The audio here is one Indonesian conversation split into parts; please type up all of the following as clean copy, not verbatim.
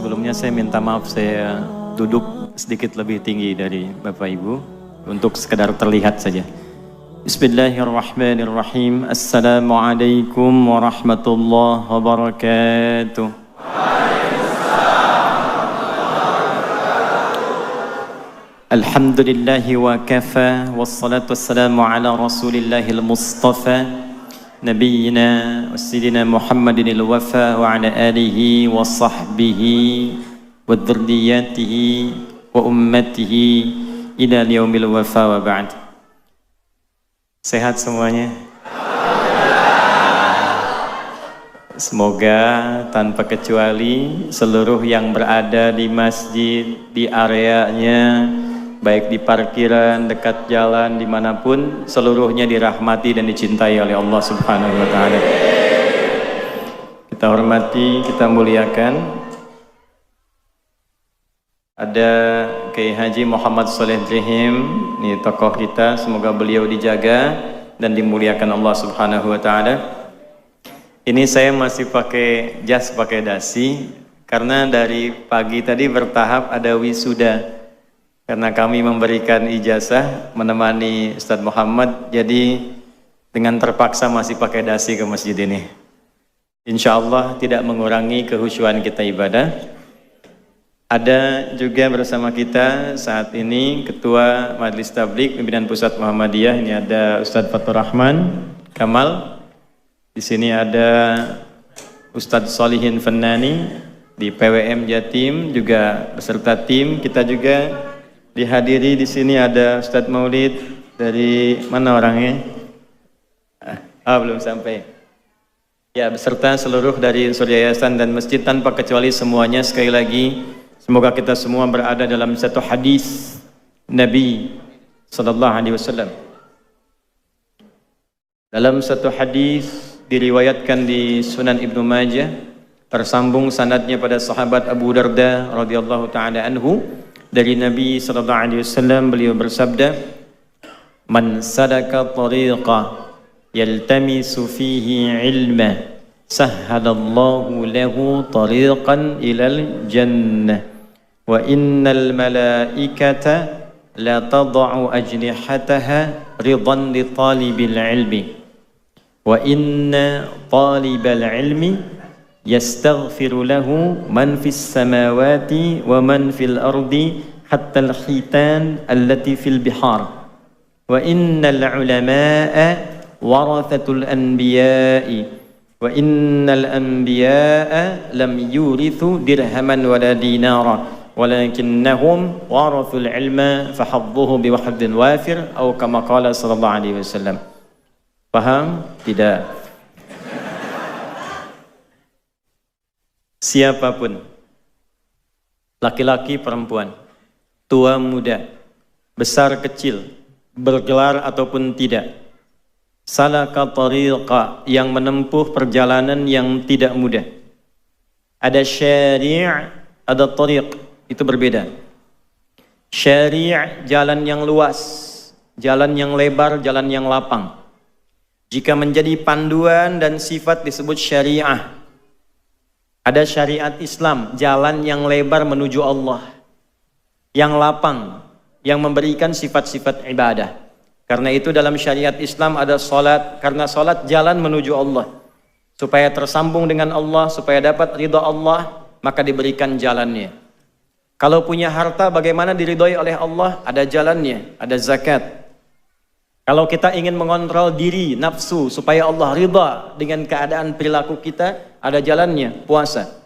Sebelumnya saya minta maaf, saya duduk sedikit lebih tinggi dari Bapak Ibu untuk sekedar terlihat saja. Bismillahirrahmanirrahim. Assalamualaikum warahmatullahi wabarakatuh. Alhamdulillahi wa kafa, wassalatu wassalamu ala rasulillahil mustafa Nabiyyina wa sayyidina Muhammadinil wafa wa ala alihi wa sahbihi wa dhurriyyatihi wa ummatihi ila yaumil wafa wa ba'd. Sehat semuanya? Semoga tanpa kecuali seluruh yang berada di masjid, di areanya, baik di parkiran, dekat jalan, dimanapun, seluruhnya dirahmati dan dicintai oleh Allah Subhanahu wa Ta'ala. Kita hormati, kita muliakan. Ada Kiai Haji Muhammad Shaleh Drihim, ini tokoh kita, semoga beliau dijaga dan dimuliakan Allah Subhanahu wa Ta'ala. Ini saya masih pakai jas, pakai dasi, karena dari pagi tadi bertahap ada wisuda. Karena kami memberikan ijazah menemani Ustadz Muhammad, jadi dengan terpaksa masih pakai dasi ke masjid ini. Insya Allah tidak mengurangi kehusyuan kita ibadah. Ada juga bersama kita saat ini Ketua Majelis Tabligh Pimpinan Pusat Muhammadiyah. Ini ada Ustadz Fatur Rahman Kamal. Di sini ada Ustadz Solihin Fannani di PWM Jatim juga beserta tim. Kita juga dihadiri di sini ada Ustadz Maulid dari mana orangnya? Belum sampai. Ya, beserta seluruh dari unsur yayasan dan masjid tanpa kecuali semuanya. Sekali lagi, semoga kita semua berada dalam satu hadis Nabi sallallahu alaihi wasallam. Dalam satu hadis diriwayatkan di Sunan Ibnu Majah, tersambung sanadnya pada sahabat Abu Darda radhiyallahu taala anhu. Dari Nabi sallallahu alaihi wasallam, beliau bersabda, "Man sadaka tariqa yaltamisu fihi ilma, sahhalallahu lahu tariqan ilal jannah, wa innal malaikata la tad'u ajnihataha ridan li talibil ilmi, wa inna talibal ilmi yastaghfiru lahu man fis samawati wa man fil ardi hatta al-hitan allati fil bihar, wa innal ulama'a warathatul anbiya'i, wa innal anbiya'a lam yurithu dirhaman wala dinara walakinnahum warathul ilma fahadduhu biwahadin wafir, atau kama qala sallallahu alaihi wasallam." Paham? Tidak? Siapapun, laki-laki perempuan, tua muda, besar kecil, bergelar ataupun tidak, salaka tariqa, yang menempuh perjalanan yang tidak mudah. Ada syari', ada tariq, itu berbeda. Syari' jalan yang luas, jalan yang lebar, jalan yang lapang. Jika menjadi panduan dan sifat disebut syariah. Ada syariat Islam, jalan yang lebar menuju Allah, yang lapang, yang memberikan sifat-sifat ibadah. Karena itu dalam syariat Islam ada salat, karena salat jalan menuju Allah. Supaya tersambung dengan Allah, supaya dapat ridha Allah, maka diberikan jalannya. Kalau punya harta, bagaimana diridhoi oleh Allah? Ada jalannya, ada zakat. Kalau kita ingin mengontrol diri, nafsu, supaya Allah ridha dengan keadaan perilaku kita, ada jalannya, puasa.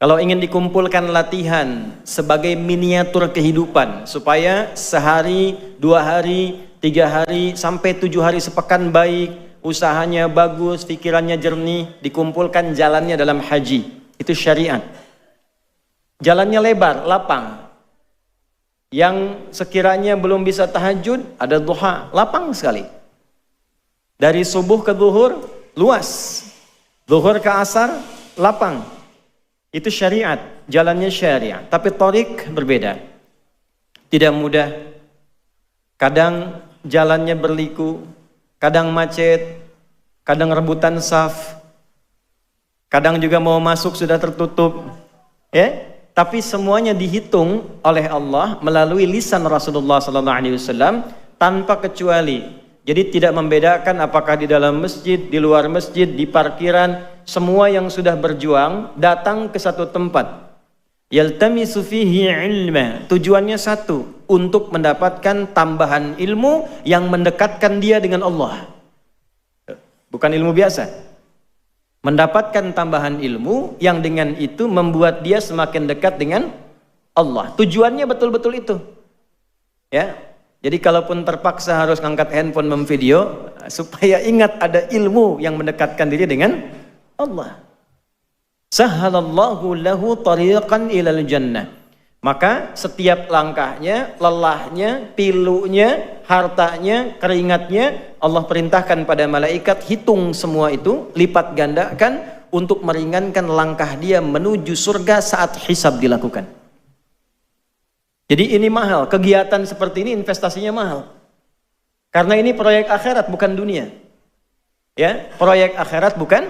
Kalau ingin dikumpulkan latihan sebagai miniatur kehidupan, supaya sehari, 2 hari, 3 hari, sampai 7 hari sepekan baik, usahanya bagus, pikirannya jernih, dikumpulkan jalannya dalam haji. Itu syariat. Jalannya lebar, lapang. Yang sekiranya belum bisa tahajud, ada duha, lapang sekali. Dari subuh ke zuhur, luas. Zuhur ke asar, lapang. Itu syariat, jalannya syariat. Tapi tariq berbeda. Tidak mudah. Kadang jalannya berliku, kadang macet, kadang rebutan saf. Kadang juga mau masuk sudah tertutup. Ya, tapi semuanya dihitung oleh Allah melalui lisan Rasulullah SAW tanpa kecuali. Jadi tidak membedakan apakah di dalam masjid, di luar masjid, di parkiran, semua yang sudah berjuang datang ke satu tempat. Yaltamisu fihi ilma. Tujuannya satu, untuk mendapatkan tambahan ilmu yang mendekatkan dia dengan Allah. Bukan ilmu biasa. Mendapatkan tambahan ilmu yang dengan itu membuat dia semakin dekat dengan Allah. Tujuannya betul-betul itu. Ya. Jadi kalaupun terpaksa harus ngangkat handphone memvideo, supaya ingat ada ilmu yang mendekatkan diri dengan Allah. Sahhalallahu lahu tariqan ilal jannah. Maka setiap langkahnya, lelahnya, pilunya, hartanya, keringatnya, Allah perintahkan pada malaikat, hitung semua itu, lipat gandakan untuk meringankan langkah dia menuju surga saat hisab dilakukan. Jadi ini mahal, kegiatan seperti ini investasinya mahal. Karena ini proyek akhirat bukan dunia. Ya, proyek akhirat bukan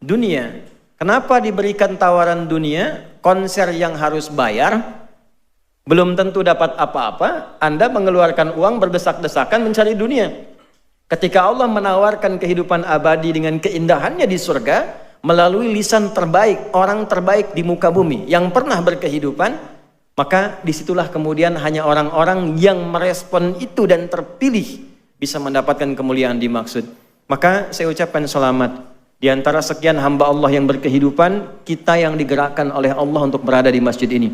dunia. Kenapa diberikan tawaran dunia? Konser yang harus bayar, belum tentu dapat apa-apa. Anda mengeluarkan uang berdesak-desakan mencari dunia. Ketika Allah menawarkan kehidupan abadi dengan keindahannya di surga, melalui lisan terbaik, orang terbaik di muka bumi yang pernah berkehidupan, maka disitulah kemudian hanya orang-orang yang merespon itu dan terpilih bisa mendapatkan kemuliaan dimaksud. Maka saya ucapkan selamat. Di antara sekian hamba Allah yang berkehidupan, kita yang digerakkan oleh Allah untuk berada di masjid ini.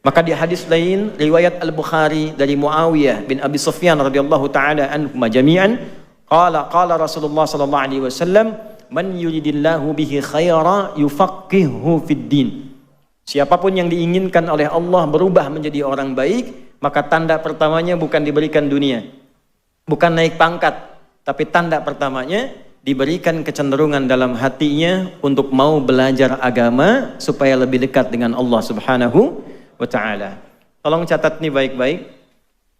Maka di hadis lain, riwayat Al-Bukhari dari Muawiyah bin Abi Sufyan radhiyallahu taala anhuma jami'an, qala Rasulullah sallallahu alaihi wasallam, man yuridillahu bihi khaira yufaqihuhu fid din. Siapapun yang diinginkan oleh Allah berubah menjadi orang baik, maka tanda pertamanya bukan diberikan dunia, bukan naik pangkat, tapi tanda pertamanya diberikan kecenderungan dalam hatinya untuk mau belajar agama supaya lebih dekat dengan Allah Subhanahu wa ta'ala. Tolong catat nih baik-baik.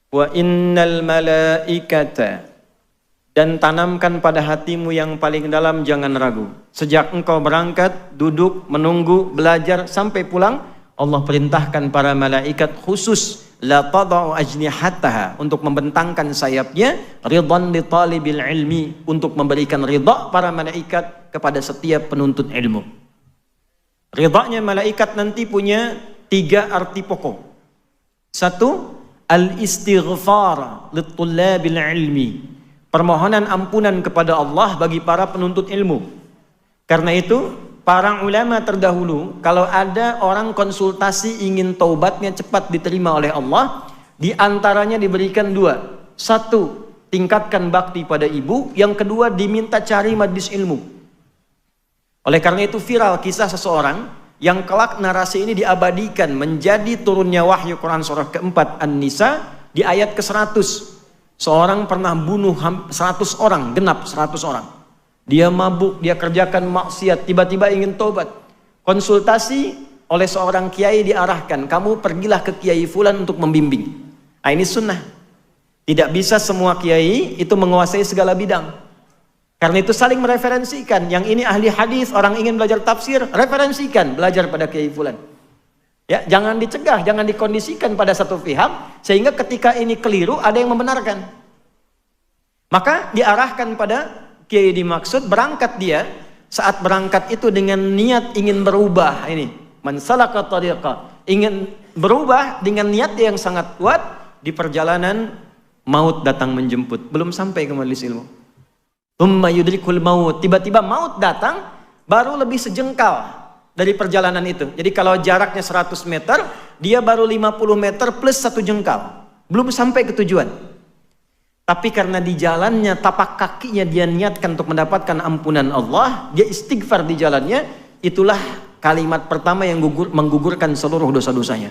Wa innal malaikata, dan tanamkan pada hatimu yang paling dalam, jangan ragu. Sejak engkau berangkat, duduk, menunggu, belajar, sampai pulang, Allah perintahkan para malaikat khusus, la tada'u ajnihataha, untuk membentangkan sayapnya, ridhan li talibil ilmi, untuk memberikan ridha para malaikat kepada setiap penuntut ilmu. Ridhanya malaikat nanti punya 3 arti pokok. 1, al-istighfar li tullabil ilmi, permohonan ampunan kepada Allah bagi para penuntut ilmu. Karena itu, para ulama terdahulu, kalau ada orang konsultasi ingin taubatnya cepat diterima oleh Allah, di antaranya diberikan 2. 1, tingkatkan bakti pada ibu. Yang kedua, diminta cari majlis ilmu. Oleh karena itu viral kisah seseorang yang kelak narasi ini diabadikan menjadi turunnya wahyu Quran surah keempat An-Nisa di ayat ke-100. Seorang pernah bunuh 100 orang, genap 100 orang. Dia mabuk, dia kerjakan maksiat, tiba-tiba ingin tobat. Konsultasi oleh seorang kiai diarahkan, kamu pergilah ke kiai fulan untuk membimbing. Nah, ini sunnah. Tidak bisa semua kiai itu menguasai segala bidang. Karena itu saling mereferensikan. Yang ini ahli hadis, orang ingin belajar tafsir, referensikan, belajar pada kiai fulan. Ya, jangan dicegah, jangan dikondisikan pada satu pihak sehingga ketika ini keliru ada yang membenarkan. Maka diarahkan pada kiai dimaksud, berangkat dia. Saat berangkat itu dengan niat ingin berubah, ini man salaka tariqa, ingin berubah dengan niat yang sangat kuat. Di perjalanan maut datang menjemput, belum sampai ke majelis ilmu. Tsumma yudrikul maut, tiba-tiba maut datang baru lebih sejengkal dari perjalanan itu. Jadi kalau jaraknya 100 meter, dia baru 50 meter plus 1 jengkal. Belum sampai ke tujuan. Tapi karena di jalannya, tapak kakinya dia niatkan untuk mendapatkan ampunan Allah, dia istighfar di jalannya, itulah kalimat pertama yang menggugurkan seluruh dosa-dosanya.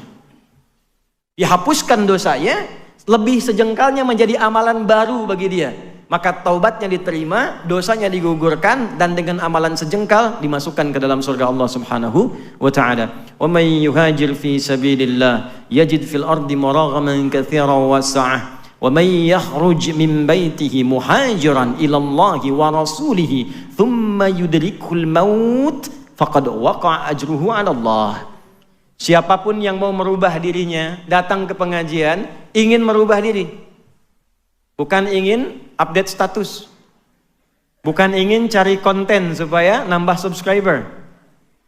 Dihapuskan dosanya, lebih sejengkalnya menjadi amalan baru bagi dia. Maka taubatnya diterima, dosanya digugurkan, dan dengan amalan sejengkal dimasukkan ke dalam surga Allah Subhanahu wa ta'ala. Wa may yuhajir fi sabilillah yajid fil ardi maraghaman katsiran wa sa'ah. Wa may yakhruj min baitihi muhajiran ila Allah wa rasulih thumma yudrikul maut faqad waqa'a ajruhu 'ala Allah. Siapapun yang mau merubah dirinya, datang ke pengajian, ingin merubah diri. Bukan ingin update status. Bukan ingin cari konten supaya nambah subscriber.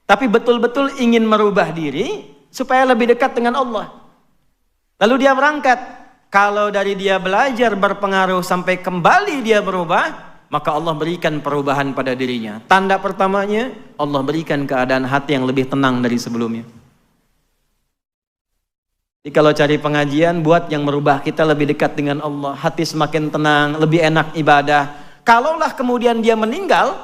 Tapi betul-betul ingin merubah diri supaya lebih dekat dengan Allah. Lalu dia berangkat. Kalau dari dia belajar berpengaruh sampai kembali dia berubah, maka Allah berikan perubahan pada dirinya. Tanda pertamanya, Allah berikan keadaan hati yang lebih tenang dari sebelumnya. Jadi kalau cari pengajian, buat yang merubah kita lebih dekat dengan Allah. Hati semakin tenang, lebih enak ibadah. Kalaulah kemudian dia meninggal,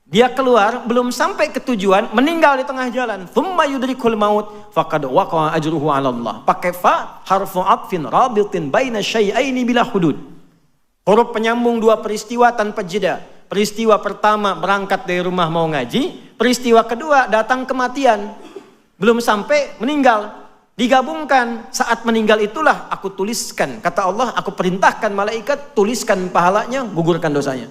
dia keluar, belum sampai ke tujuan, meninggal di tengah jalan. Thumma yudrikul maut, faqad waqa'a ajruhu 'ala Allah. Pakai fa, harfu 'atfin rabitin baina syai'aini bila hudud. Huruf penyambung dua peristiwa tanpa jeda. Peristiwa pertama berangkat dari rumah mau ngaji, peristiwa kedua datang kematian. Belum sampai meninggal. Digabungkan, saat meninggal itulah aku tuliskan, kata Allah, aku perintahkan malaikat, tuliskan pahalanya, gugurkan dosanya.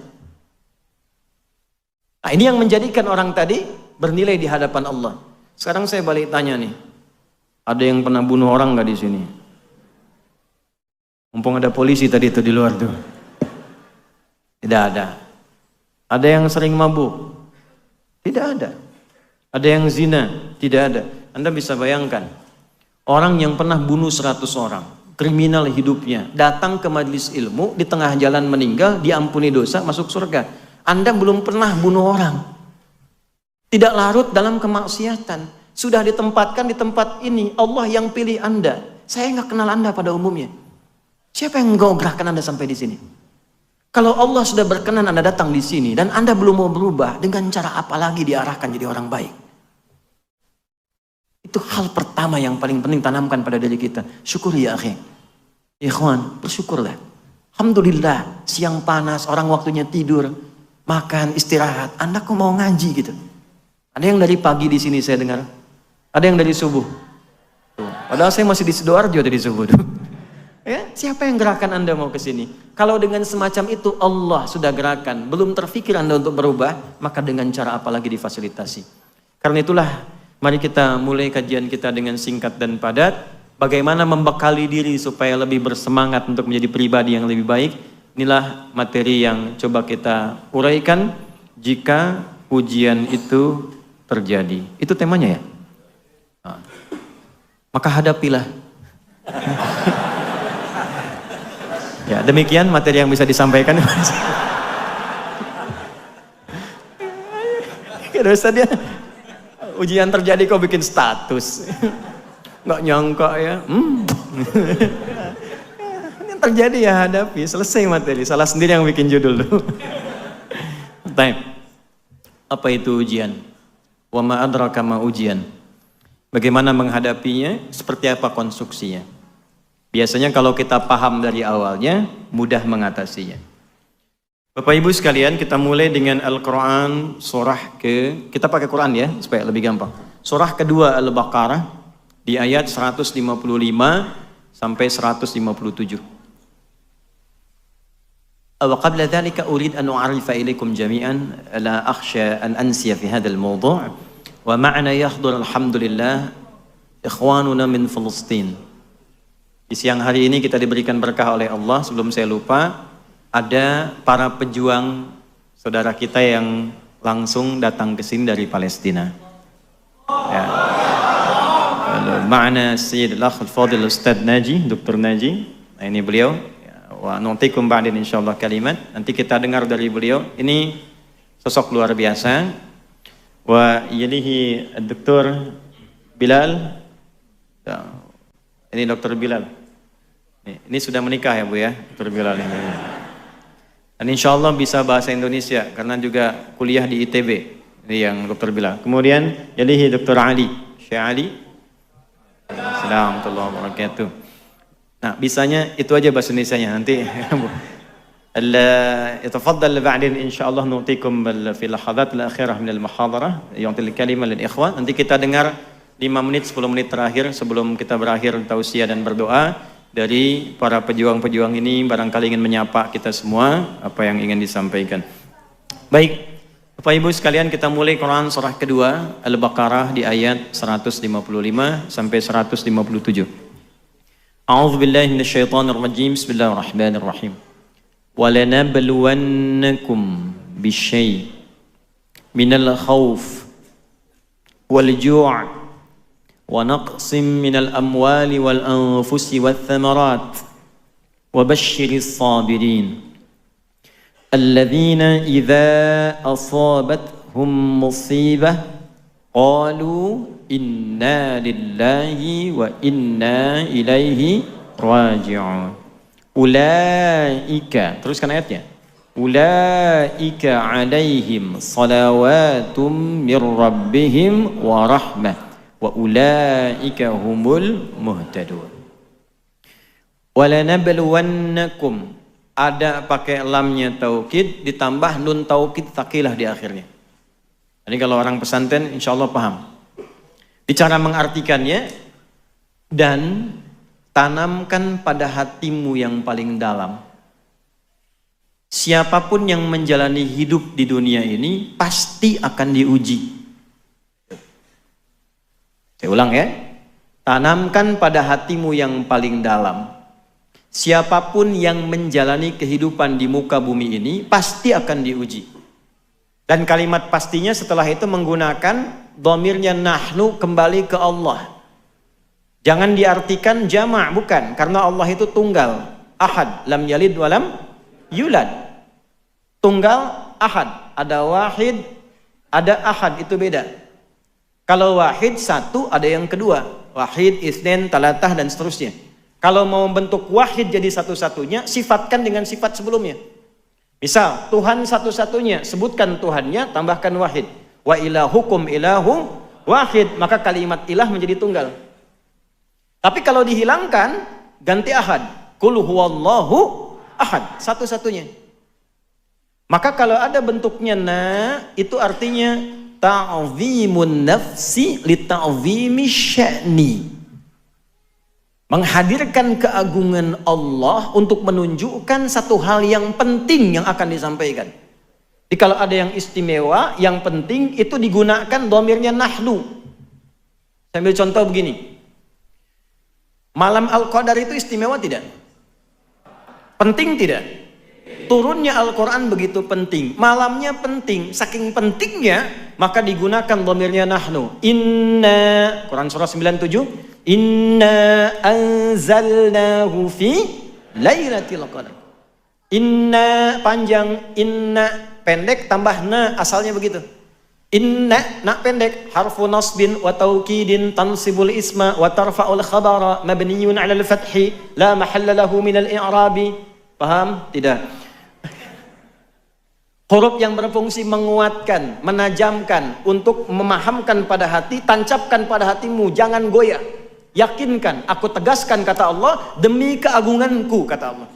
Nah, ini yang menjadikan orang tadi bernilai di hadapan Allah. Sekarang saya balik tanya nih, ada yang pernah bunuh orang nggak di sini? Mumpung ada polisi tadi itu di luar tuh. Tidak ada. Ada yang sering mabuk? Tidak ada. Ada yang zina? Tidak ada. Anda bisa bayangkan. Orang yang pernah bunuh 100 orang, kriminal hidupnya, datang ke majelis ilmu, di tengah jalan meninggal, diampuni dosa, masuk surga. Anda belum pernah bunuh orang. Tidak larut dalam kemaksiatan. Sudah ditempatkan di tempat ini, Allah yang pilih Anda. Saya nggak kenal Anda pada umumnya. Siapa yang gerakkan Anda sampai di sini? Kalau Allah sudah berkenan Anda datang di sini, dan Anda belum mau berubah, dengan cara apa lagi diarahkan jadi orang baik? Itu hal pertama yang paling penting tanamkan pada diri kita. Syukur ya akhi. Ikhwan, bersyukurlah. Alhamdulillah, siang panas, orang waktunya tidur, makan, istirahat. Anda kok mau ngaji gitu? Ada yang dari pagi di sini saya dengar. Ada yang dari subuh. Tuh. Padahal saya masih di Sidoarjo dari subuh. Ya, siapa yang gerakan Anda mau ke sini? Kalau dengan semacam itu Allah sudah gerakan, belum terfikir Anda untuk berubah, maka dengan cara apa lagi difasilitasi? Karena itulah, mari kita mulai kajian kita dengan singkat dan padat. Bagaimana membekali diri supaya lebih bersemangat untuk menjadi pribadi yang lebih baik. Inilah materi yang coba kita uraikan jika ujian itu terjadi. Itu temanya ya? Nah, maka hadapilah. Ya, demikian materi yang bisa disampaikan. Terus dia ujian terjadi kok bikin status. Nggak nyangka ya. Ini terjadi ya, hadapi. Selesai materi. Salah sendiri yang bikin judul tuh. Apa itu ujian? Wa ma adraka ma ujian. Bagaimana menghadapinya? Seperti apa konstruksinya? Biasanya kalau kita paham dari awalnya, mudah mengatasinya. Bapak Ibu sekalian, kita mulai dengan Al-Quran surah kita pakai Quran ya, supaya lebih gampang. Surah kedua Al-Baqarah, di ayat 155 sampai 157. Wa qabla dhalika urid an u'arifa ilaikum jami'an la akhsha an ansiya fi hadzal mawdu' wa ma'ana yahdhur alhamdulillah ikhwanuna min Filistin. Di siang hari ini kita diberikan berkah oleh Allah. Sebelum saya lupa, ada para pejuang saudara kita yang langsung datang ke sini dari Palestina. Ya. Ma'ana Sayyid al-Akh al-Fadil Ustadz Naji, Dr. Naji. Nah, ini beliau. Wa nu'tikum ba'din insyaallah kalimat. Nanti kita dengar dari beliau. Ini sosok luar biasa. Wa yalihi Dr. Bilal. Ini Dr. Bilal. Ini sudah menikah ya Bu ya, Dr. Bilal ini. Dan insyaallah bisa bahasa Indonesia karena juga kuliah di ITB. Ini yang Dr. Bilal. Kemudian yalihi Dr. Ali, Syekh Ali. Assalamualaikum warahmatullahi wabarakatuh. Nah, bisanya itu aja bahasa Indonesianya nanti. يتفضل بعدين إن شاء الله نعطيكم في اللحظات الأخيرة من المحاضرة يعطي الكلمة للإخوان. Nanti kita dengar 5 menit 10 menit terakhir sebelum kita berakhir tausiah dan berdoa dari para pejuang-pejuang ini, barangkali ingin menyapa kita semua apa yang ingin disampaikan. Baik, Bapak Ibu sekalian, kita mulai Quran surah kedua Al-Baqarah di ayat 155 sampai 157. A'udzu billahi minasyaitonir rajim. Bismillahirrahmanirrahim. وَلَنَبْلُوَنَّكُمْ بِشَيْءٍ مِنَ الْخَوْفِ وَالْجُوعِ وَنَقْصٍ مِنَ الْأَمْوَالِ وَالْأَنفُسِ وَالثَّمَرَاتِ وَبَشِّرِ الصَّابِرِينَ الَّذِينَ إِذَا أَصَابَتْهُمْ مُصِيبَةٌ قَالُوا إِنَّا لِلَّهِ وَإِنَّا إِلَيْهِ رَاجِعُونَ Ulaika, teruskan ayatnya. Ulaika alaihim salawatun mir rabbihim wa rahmah wa ulaika humul muhtadun. Walanabluwannakum, ada pakai lamnya taukid ditambah nun taukid tsaqilah di akhirnya. Jadi kalau orang pesantren insyaallah paham. Bicara mengartikannya, dan tanamkan pada hatimu yang paling dalam. Siapapun yang menjalani hidup di dunia ini pasti akan diuji. Saya ulang ya. Tanamkan pada hatimu yang paling dalam. Siapapun yang menjalani kehidupan di muka bumi ini pasti akan diuji. Dan kalimat pastinya setelah itu menggunakan dhamirnya nahnu kembali ke Allah. Jangan diartikan jama', bukan, karena Allah itu tunggal, ahad, lam yalid walam yulad. Tunggal, ahad, ada wahid, ada ahad, itu beda. Kalau wahid satu, ada yang kedua, wahid, isnin, talatah, dan seterusnya. Kalau mau bentuk wahid jadi satu-satunya, sifatkan dengan sifat sebelumnya. Misal, Tuhan satu-satunya, sebutkan Tuhannya, tambahkan wahid. Wa ilahukum ilahu wahid, maka kalimat ilah menjadi tunggal. Tapi kalau dihilangkan, ganti ahad. Qul huwallahu ahad, satu-satunya. Maka kalau ada bentuknya na, itu artinya ta'zimun nafsi li ta'zimi sya'ni. Menghadirkan keagungan Allah untuk menunjukkan satu hal yang penting yang akan disampaikan. Jadi kalau ada yang istimewa, yang penting, itu digunakan dhamirnya nahnu. Saya ambil contoh begini. Malam Al-Qadar itu istimewa tidak? Penting tidak? Turunnya Al-Quran begitu penting. Malamnya penting. Saking pentingnya, maka digunakan dhamirnya nahnu. Inna, Quran surah 97. Inna anzalnahu fi lailatul qadar. Inna panjang, inna pendek, tambah na, asalnya begitu. Inna, nak pendek, harfu nasbin wa taukidin tansibul isma wa tarfa'ul khabara mabniyun 'ala al-fathi la mahalla lahu min al-i'rabi. Paham? Tidak. Huruf yang berfungsi menguatkan, menajamkan, untuk memahamkan pada hati, tancapkan pada hatimu, jangan goyah. Yakinkan, aku tegaskan kata Allah, demi keagunganku kata Allah.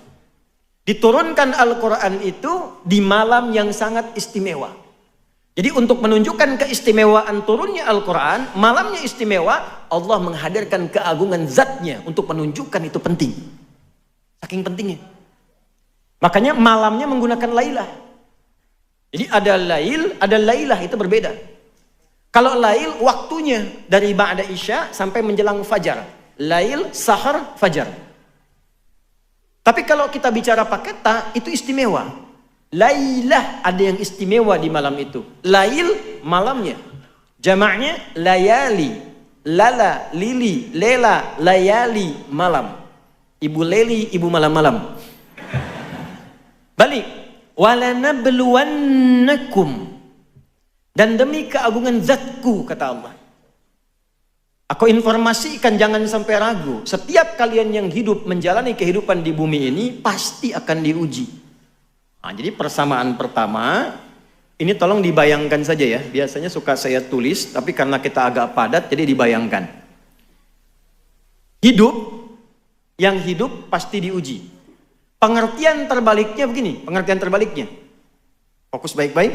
Diturunkan Al-Quran itu di malam yang sangat istimewa. Jadi untuk menunjukkan keistimewaan turunnya Al-Quran, malamnya istimewa, Allah menghadirkan keagungan zatnya untuk menunjukkan itu penting. Saking pentingnya. Makanya malamnya menggunakan lailah. Jadi ada lail, ada lailah, itu berbeda. Kalau lail waktunya dari ba'da isya sampai menjelang fajar. Lail, sahar, fajar. Tapi kalau kita bicara pakai ta, itu istimewa. Lailah, ada yang istimewa di malam itu. Lail, malamnya. Jamaknya layali. Lala, lili, lela, layali, malam. Ibu leli, ibu malam-malam. Balik. Walanabluwannakum, dan demi keagungan zatku kata Allah, aku informasikan, jangan sampai ragu. Setiap kalian yang hidup menjalani kehidupan di bumi ini pasti akan diuji. Nah, jadi persamaan pertama ini tolong dibayangkan saja ya. Biasanya suka saya tulis, tapi karena kita agak padat jadi dibayangkan. Yang hidup pasti diuji. Pengertian terbaliknya begini, pengertian terbaliknya. Fokus baik-baik.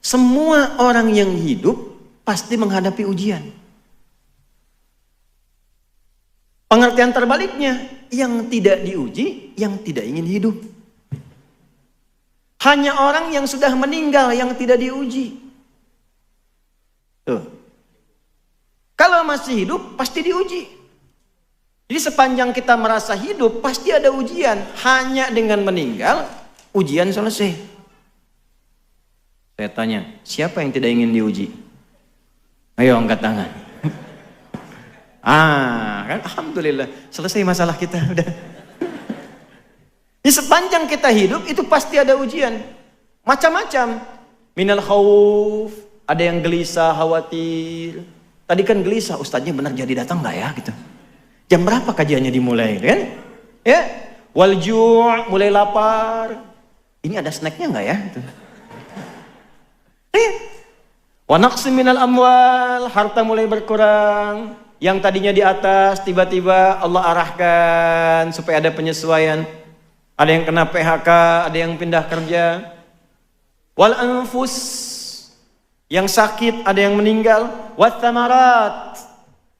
Semua orang yang hidup pasti menghadapi ujian. Pengertian terbaliknya, yang tidak diuji, yang tidak ingin hidup. Hanya orang yang sudah meninggal yang tidak diuji. Tuh. Kalau masih hidup pasti diuji. Jadi sepanjang kita merasa hidup pasti ada ujian. Hanya dengan meninggal ujian selesai. Saya tanya, siapa yang tidak ingin diuji? Ayo angkat tangan. Kan alhamdulillah selesai masalah kita udah. Di sepanjang kita hidup itu pasti ada ujian. Macam-macam. Minal khauf, ada yang gelisah, khawatir. Tadi kan gelisah, ustadznya benar jadi datang nggak ya gitu. Jam berapa kajiannya dimulai kan? Ya. Wal ju', mulai lapar. Ini ada snacknya nggak ya? Gitu. Wa naqsim minal amwal, harta mulai berkurang. Yang tadinya di atas tiba-tiba Allah arahkan supaya ada penyesuaian. Ada yang kena PHK, ada yang pindah kerja. Wal anfus, yang sakit, ada yang meninggal. Wat thamarat,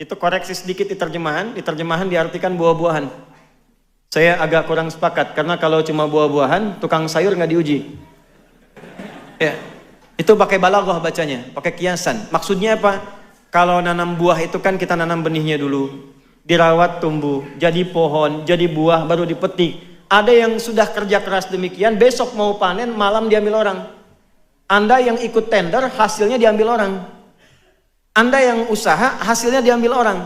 itu koreksi sedikit di terjemahan. Di terjemahan diartikan buah-buahan. Saya agak kurang sepakat karena kalau cuma buah-buahan, tukang sayur nggak diuji. Ya, itu pakai balaghah bacanya, pakai kiasan. Maksudnya apa? Kalau nanam buah itu kan kita nanam benihnya dulu, dirawat tumbuh, jadi pohon, jadi buah, baru dipetik. Ada yang sudah kerja keras demikian, besok mau panen, malam diambil orang. Anda yang ikut tender, hasilnya diambil orang. Anda yang usaha, hasilnya diambil orang.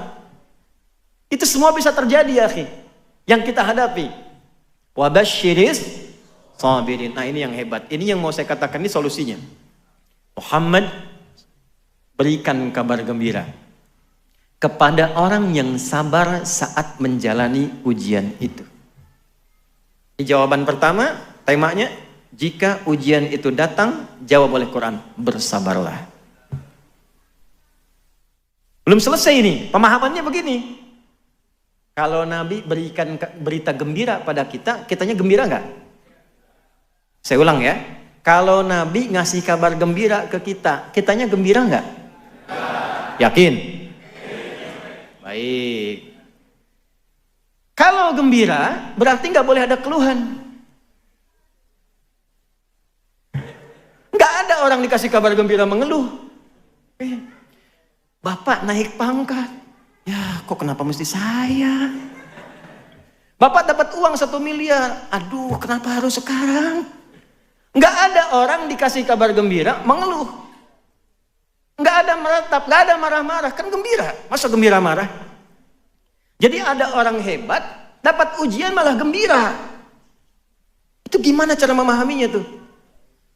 Itu semua bisa terjadi ya akhi. Yang kita hadapi. Wabasyiris sabirin. Nah ini yang hebat. Ini yang mau saya katakan, ini solusinya. Muhammad berikan kabar gembira kepada orang yang sabar saat menjalani ujian itu. Ini jawaban pertama, temanya, jika ujian itu datang, jawab oleh Quran, bersabarlah. Belum selesai ini, pemahamannya begini. Kalau Nabi berikan berita gembira pada kita, kitanya gembira nggak? Saya ulang ya, kalau Nabi ngasih kabar gembira ke kita, kitanya gembira nggak? Yakin? Baik. Kalau gembira, berarti nggak boleh ada keluhan. Nggak ada orang dikasih kabar gembira mengeluh. Bapak naik pangkat. Ya, kok kenapa mesti saya? Bapak dapat uang 1 miliar. Aduh, kenapa harus sekarang? Nggak ada orang dikasih kabar gembira mengeluh. Nggak ada meratap, nggak ada marah-marah. Kan gembira. Masa gembira marah? Jadi ada orang hebat, dapat ujian malah gembira. Itu gimana cara memahaminya tuh?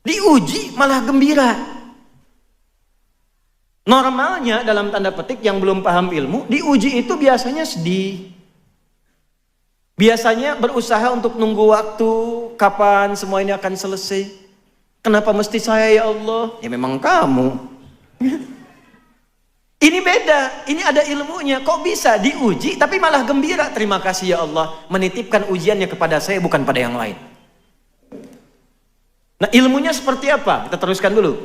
Diuji malah gembira. Normalnya dalam tanda petik yang belum paham ilmu, diuji itu biasanya sedih. Biasanya berusaha untuk nunggu waktu, kapan semua ini akan selesai. Kenapa mesti saya ya Allah? Ya memang kamu. Ini beda, ini ada ilmunya. Kok bisa diuji tapi malah gembira? Terima kasih ya Allah, menitipkan ujiannya kepada saya bukan pada yang lain. Nah ilmunya seperti apa? Kita teruskan dulu.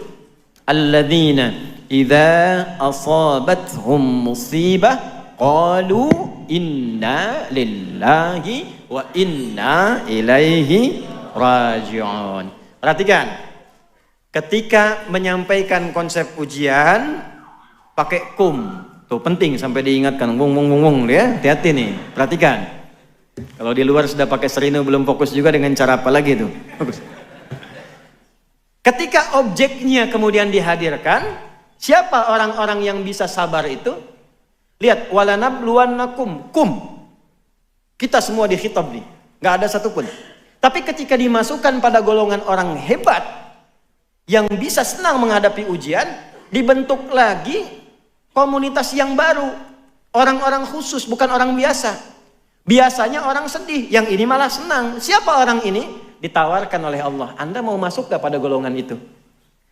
Alladzina idza asabathum musibah qalu inna lillahi wa inna ilaihi raji'un. Perhatikan, ketika menyampaikan konsep ujian pakai kum, tuh penting sampai diingatkan, wung ya, hati-hati nih, perhatikan. Kalau di luar sudah pakai serino belum fokus juga dengan cara apa lagi tuh? Fokus. Ketika objeknya kemudian dihadirkan, siapa orang-orang yang bisa sabar itu? Lihat, walanabluwannakum, kum. Kita semua dikhitab nih, nggak ada satupun. Tapi ketika dimasukkan pada golongan orang hebat yang bisa senang menghadapi ujian, dibentuk lagi komunitas yang baru, orang-orang khusus, bukan orang biasa. Biasanya orang sedih, yang ini malah senang. Siapa orang ini? Ditawarkan oleh Allah, Anda mau masuk gak pada golongan itu?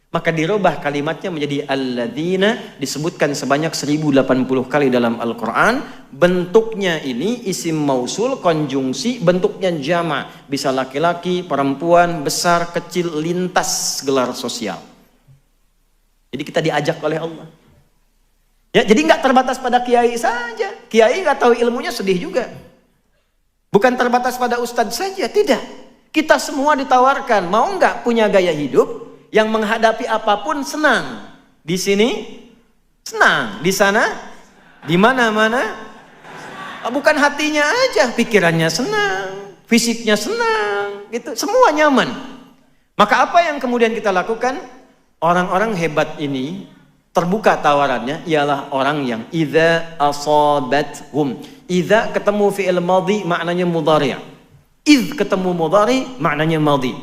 Maka dirubah kalimatnya menjadi alladzina, disebutkan sebanyak 1080 kali dalam Al-Quran. Bentuknya ini isim mausul, konjungsi, bentuknya jama. Bisa laki-laki, perempuan, besar, kecil, lintas gelar sosial. Jadi kita diajak oleh Allah. Ya, jadi nggak terbatas pada kiai saja. Kiai nggak tahu ilmunya sedih juga. Bukan terbatas pada ustadz saja, tidak. Kita semua ditawarkan, mau nggak punya gaya hidup yang menghadapi apapun senang. Di sini senang, di sana, di mana-mana. Bukan hatinya aja, pikirannya senang, fisiknya senang, gitu. Semua nyaman. Maka apa yang kemudian kita lakukan? Orang-orang hebat ini terbuka tawarannya ialah orang yang idza asabathum. Idza ketemu fi'il madhi maknanya mudhari'. Idz ketemu mudhari maknanya madhi.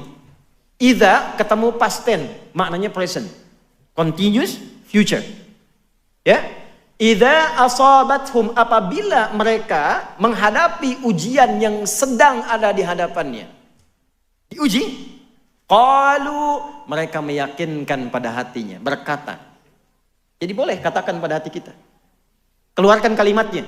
Idza ketemu past tense maknanya present. Continuous future. Ya. Idza asabathum, apabila mereka menghadapi ujian yang sedang ada di hadapannya. Diuji. Qalu, mereka meyakinkan pada hatinya, berkata. Jadi boleh katakan pada hati kita. Keluarkan kalimatnya.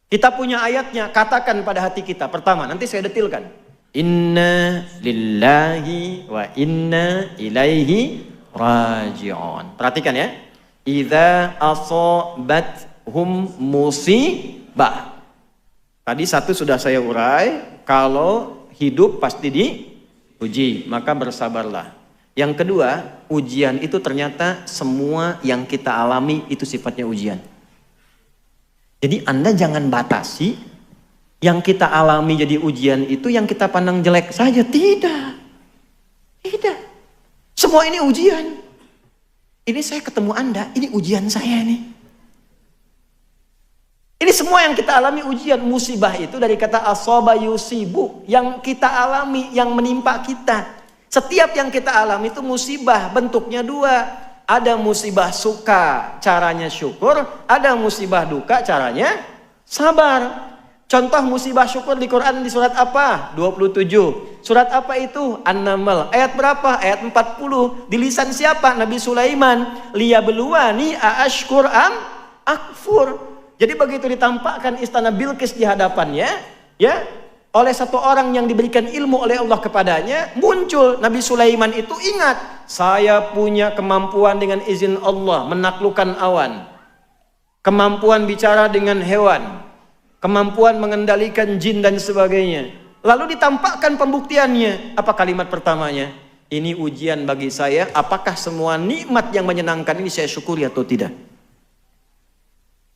Kita punya ayatnya, katakan pada hati kita. Pertama, nanti saya detilkan. Inna lillahi wa inna ilaihi raji'un. Perhatikan ya. Idza asabathum musibah. Tadi satu sudah saya urai, kalau hidup pasti diuji, maka bersabarlah. Yang kedua, ujian itu ternyata semua yang kita alami itu sifatnya ujian. Jadi Anda jangan batasi yang kita alami jadi ujian itu yang kita pandang jelek saja. Tidak. Tidak. Semua ini ujian. Ini saya ketemu Anda, ini ujian saya nih. Ini semua yang kita alami ujian. Musibah itu dari kata asaba yusibu, yang kita alami, yang menimpa kita. Setiap yang kita alami itu musibah, bentuknya dua. Ada musibah suka, caranya syukur. Ada musibah duka, caranya sabar. Contoh musibah syukur di Quran di surat apa? 27. Surat apa itu? An-Naml. Ayat berapa? Ayat 40. Di lisan siapa? Nabi Sulaiman. Liyabluwani aashkur am akfur. Jadi begitu ditampakkan istana Bilqis di hadapannya, ya, oleh satu orang yang diberikan ilmu oleh Allah kepadanya, muncul Nabi Sulaiman itu ingat, saya punya kemampuan dengan izin Allah menaklukkan awan, kemampuan bicara dengan hewan, kemampuan mengendalikan jin dan sebagainya. Lalu ditampakkan pembuktiannya. Apa kalimat pertamanya? Ini ujian bagi saya, apakah semua nikmat yang menyenangkan ini saya syukuri atau tidak?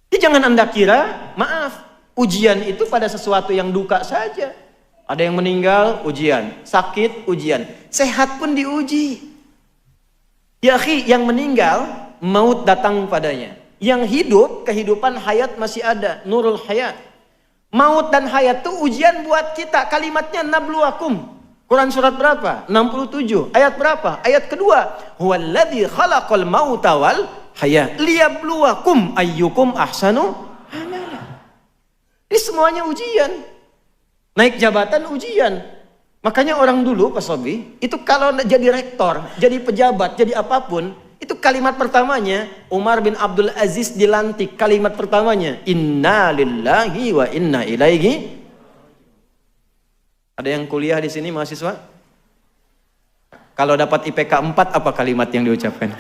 Jadi jangan Anda kira, maaf, ujian itu pada sesuatu yang duka saja. Ada yang meninggal, ujian. Sakit, ujian. Sehat pun diuji. Ya akhi, yang meninggal, maut datang padanya. Yang hidup, kehidupan hayat masih ada. Nurul hayat. Maut dan hayat itu ujian buat kita. Kalimatnya nabluwakum. Quran surat berapa? 67. Ayat berapa? Ayat kedua. Huwaladzi khalaqal mauta wal hayat liyabluwakum ayyukum ahsanu amala. Ini semuanya ujian. Naik jabatan ujian. Makanya orang dulu Pak Sobi, itu kalau jadi rektor, jadi pejabat, jadi apapun, itu kalimat pertamanya, Umar bin Abdul Aziz dilantik, kalimat pertamanya, inna lillahi wa inna ilaihi. Ada yang kuliah di sini mahasiswa? Kalau dapat IPK 4, apa kalimat yang diucapkan?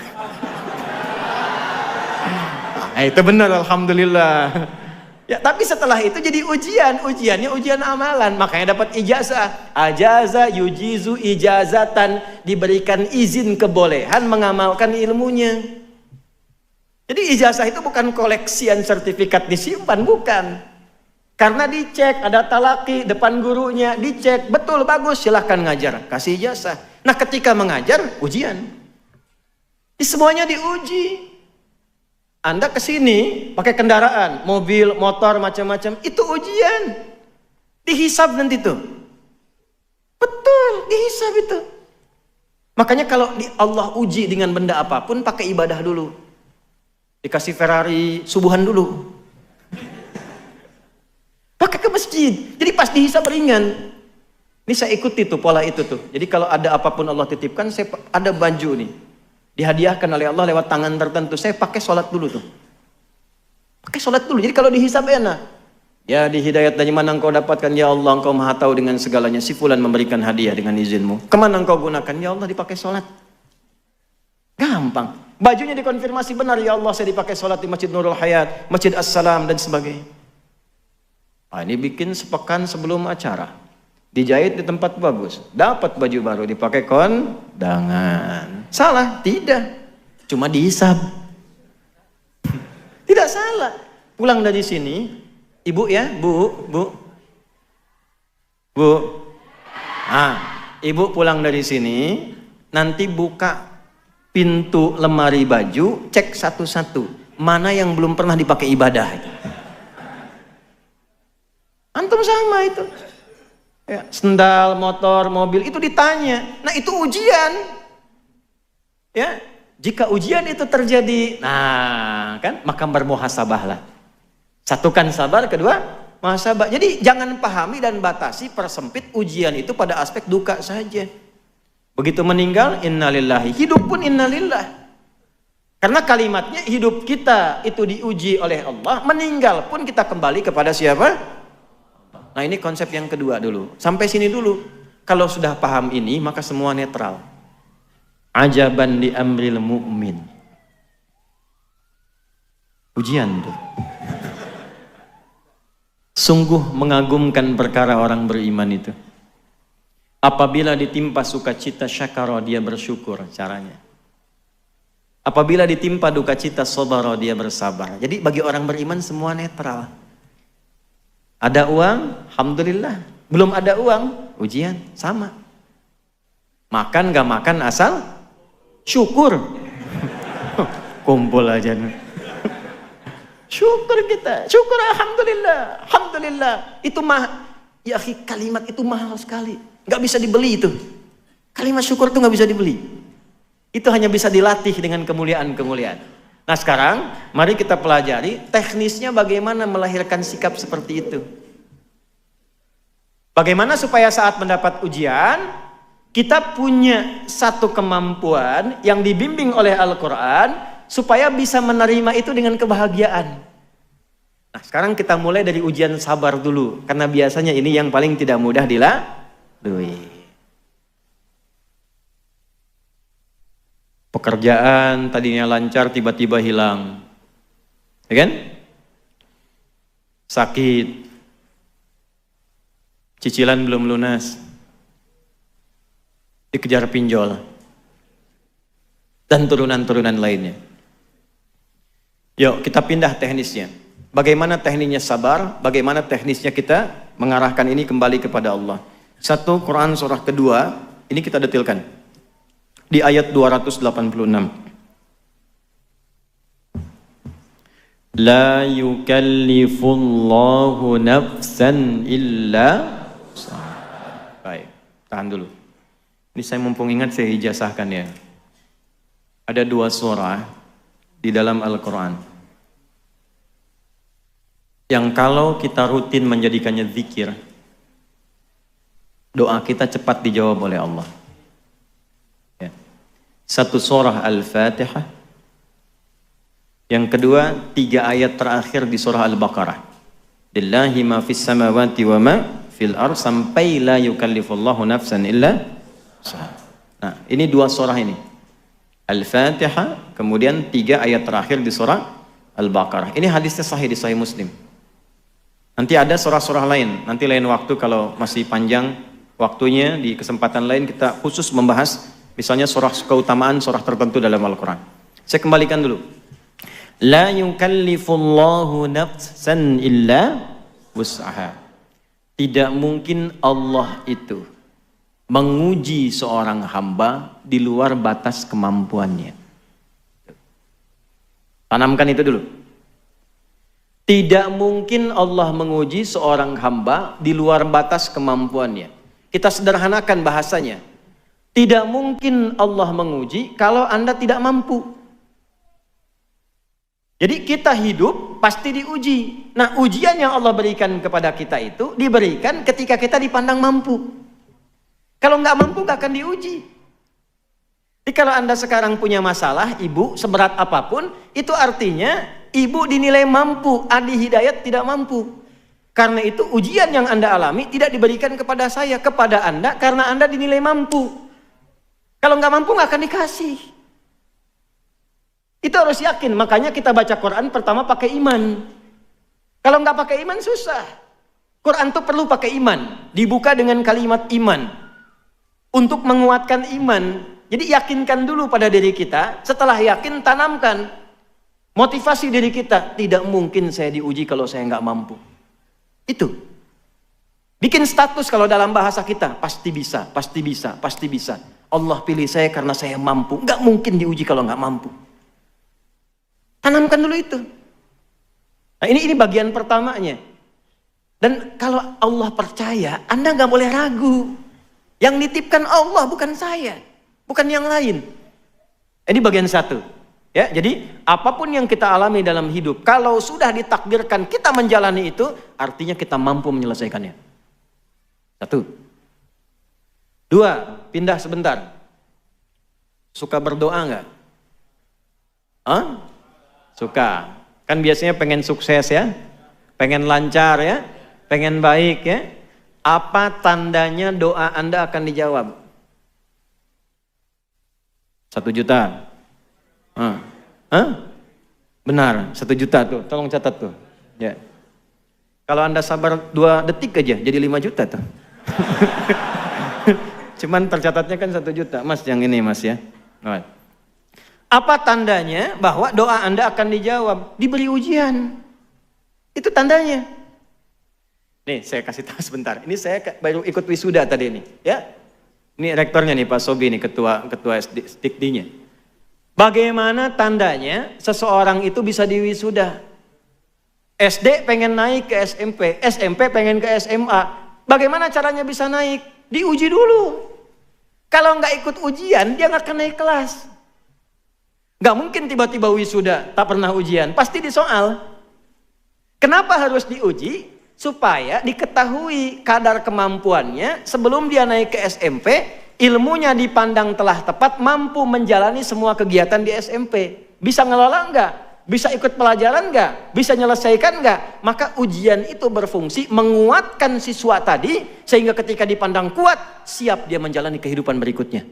Itu benar, alhamdulillah. Ya, tapi setelah itu jadi ujian. Ujiannya ujian amalan. Makanya dapat ijazah. Ajaza yujizu ijazatan. Diberikan izin kebolehan mengamalkan ilmunya. Jadi ijazah itu bukan koleksian sertifikat disimpan, bukan. Karena dicek, ada talaki depan gurunya, dicek, betul, bagus, silahkan ngajar. Kasih ijazah. Nah ketika mengajar, ujian. Semuanya diuji. Anda kesini pakai kendaraan, mobil, motor, macam-macam, itu ujian. Dihisab nanti tuh. Betul, dihisab itu. Makanya kalau Allah uji dengan benda apapun, pakai ibadah dulu. Dikasih Ferrari, subuhan dulu. Pakai ke masjid. Jadi pas dihisab ringan. Ini saya ikuti tuh pola itu tuh. Jadi kalau ada apapun Allah titipkan, saya ada baju nih. Dihadiahkan oleh Allah lewat tangan tertentu. Saya pakai sholat dulu tuh. Pakai sholat dulu. Jadi kalau dihisab enak. Ya di hidayat dari mana engkau dapatkan? Ya Allah, engkau maha tahu dengan segalanya. Si fulan memberikan hadiah dengan izinmu. Kemana engkau gunakan? Ya Allah, dipakai sholat. Gampang. Bajunya dikonfirmasi benar. Ya Allah, saya dipakai sholat di Masjid Nurul Hayat, Masjid As-Salam dan sebagainya. Nah, ini bikin sepekan sebelum acara. dijahit di tempat bagus, dapat baju baru, dipakai kondangan. Salah? Tidak. Cuma dihisab. Tidak salah. Pulang dari sini, ibu ya, bu. Nah, ibu pulang dari sini, nanti buka pintu lemari baju, cek satu-satu, mana yang belum pernah dipakai ibadah. Antum sama itu. Ya, sendal, motor, mobil itu ditanya. Nah, itu ujian. Ya, jika ujian itu terjadi, nah kan, maka bermuhasabahlah. Satukan sabar, kedua muhasabah. Jadi jangan pahami dan batasi, persempit ujian itu pada aspek duka saja. Begitu meninggal, innalillahi. Hidup pun innalillah. Karena kalimatnya hidup kita itu diuji oleh Allah, meninggal pun kita kembali kepada siapa? Nah, ini konsep yang kedua dulu. Sampai sini dulu. Kalau sudah paham ini, maka semua netral. Ajaban li amril mu'min. Ujian tuh. Sungguh mengagumkan perkara orang beriman itu. Apabila ditimpa sukacita syakara, dia bersyukur caranya. Apabila ditimpa duka cita sabara, dia bersabar. Jadi bagi orang beriman semua netral. Ada uang, alhamdulillah. Belum ada uang, ujian, sama. Makan gak makan asal syukur. Kumpul aja. Syukur kita, syukur alhamdulillah, alhamdulillah. Itu ya kalimat itu mahal sekali. Gak bisa dibeli itu. Kalimat syukur itu gak bisa dibeli. Itu hanya bisa dilatih dengan kemuliaan-kemuliaan. Nah sekarang, mari kita pelajari teknisnya bagaimana melahirkan sikap seperti itu. Bagaimana supaya saat mendapat ujian, kita punya satu kemampuan yang dibimbing oleh Al-Quran, supaya bisa menerima itu dengan kebahagiaan. Nah sekarang kita mulai dari ujian sabar dulu, karena biasanya ini yang paling tidak mudah dilalui. Pekerjaan tadinya lancar tiba-tiba hilang, ya kan? Sakit, cicilan belum lunas, dikejar pinjol, dan turunan-turunan lainnya. Yuk kita pindah teknisnya. Bagaimana teknisnya sabar, bagaimana teknisnya kita mengarahkan ini kembali kepada Allah. Satu, Quran surah kedua, ini kita detilkan. Di ayat 286. La yukallifullahu nafsan illa usaha. Baik, tahan dulu. Ini saya mumpung ingat saya ijazahkan ya. Ada 2 surah di dalam Al-Quran yang kalau kita rutin menjadikannya zikir, doa kita cepat dijawab oleh Allah. Satu surah Al-Fatihah, yang kedua 3 ayat terakhir di surah Al-Baqarah. Lillahi ma fis samawati wa ma fil ardh, sampai la yukallifullahu nafsan illa usaha. Nah, ini 2 surah ini. Al-Fatihah, kemudian 3 ayat terakhir di surah Al-Baqarah. Ini hadisnya sahih di Sahih Muslim. Nanti ada surah-surah lain, nanti lain waktu kalau masih panjang waktunya, di kesempatan lain kita khusus membahas misalnya surah keutamaan surah tertentu dalam Al-Quran. Saya kembalikan dulu. La yukallifullahu nafsan illa wus'aha. Tidak mungkin Allah itu menguji seorang hamba di luar batas kemampuannya. Tanamkan itu dulu. Tidak mungkin Allah menguji seorang hamba di luar batas kemampuannya. Kita sederhanakan bahasanya. Tidak mungkin Allah menguji kalau Anda tidak mampu. Jadi kita hidup pasti diuji. Nah, ujian yang Allah berikan kepada kita itu diberikan ketika kita dipandang mampu. Kalau nggak mampu nggak akan diuji. Jadi kalau Anda sekarang punya masalah, ibu seberat apapun, itu artinya ibu dinilai mampu, Adi Hidayat tidak mampu. Karena itu ujian yang Anda alami tidak diberikan kepada saya, kepada Anda karena Anda dinilai mampu. Kalau nggak mampu nggak akan dikasih. Itu harus yakin. Makanya kita baca Quran pertama pakai iman. Kalau nggak pakai iman susah. Quran tuh perlu pakai iman. Dibuka dengan kalimat iman. Untuk menguatkan iman. Jadi yakinkan dulu pada diri kita. Setelah yakin, tanamkan. Motivasi diri kita. Tidak mungkin saya diuji kalau saya nggak mampu. Itu. Bikin status kalau dalam bahasa kita. Pasti bisa, pasti bisa, pasti bisa. Allah pilih saya karena saya mampu. Nggak mungkin diuji kalau nggak mampu. Tanamkan dulu itu. Nah ini bagian pertamanya. Dan kalau Allah percaya, Anda nggak boleh ragu. Yang nitipkan Allah bukan saya, bukan yang lain. Ini bagian satu. Ya, jadi apapun yang kita alami dalam hidup, kalau sudah ditakdirkan kita menjalani itu, artinya kita mampu menyelesaikannya. Satu. Dua, pindah sebentar. Suka berdoa nggak? Hah? Suka. Kan biasanya pengen sukses ya, pengen lancar ya, pengen baik ya. Apa tandanya doa Anda akan dijawab? 1 juta. Benar, 1 juta tuh. Tolong catat tuh. Ya. Kalau Anda sabar 2 detik aja, jadi 5 juta tuh. Cuman tercatatnya kan 1 juta. Mas yang ini mas ya. Apa tandanya bahwa doa Anda akan dijawab? Diberi ujian. Itu tandanya. Nih saya kasih tahu sebentar. Ini saya baru ikut wisuda tadi nih, ya. Ini rektornya nih Pak Sobi nih, ketua SDIK-nya. Bagaimana tandanya seseorang itu bisa diwisuda? SD pengen naik ke SMP, SMP pengen ke SMA. Bagaimana caranya bisa naik? Diuji dulu. Kalau nggak ikut ujian, dia nggak akan naik kelas. Gak mungkin tiba-tiba wisuda, tak pernah ujian, pasti disoal. Kenapa harus diuji? Supaya diketahui kadar kemampuannya sebelum dia naik ke SMP, ilmunya dipandang telah tepat, mampu menjalani semua kegiatan di SMP. Bisa ngelola enggak? Bisa ikut pelajaran enggak? Bisa nyelesaikan enggak? Maka ujian itu berfungsi menguatkan siswa tadi, sehingga ketika dipandang kuat, siap dia menjalani kehidupan berikutnya.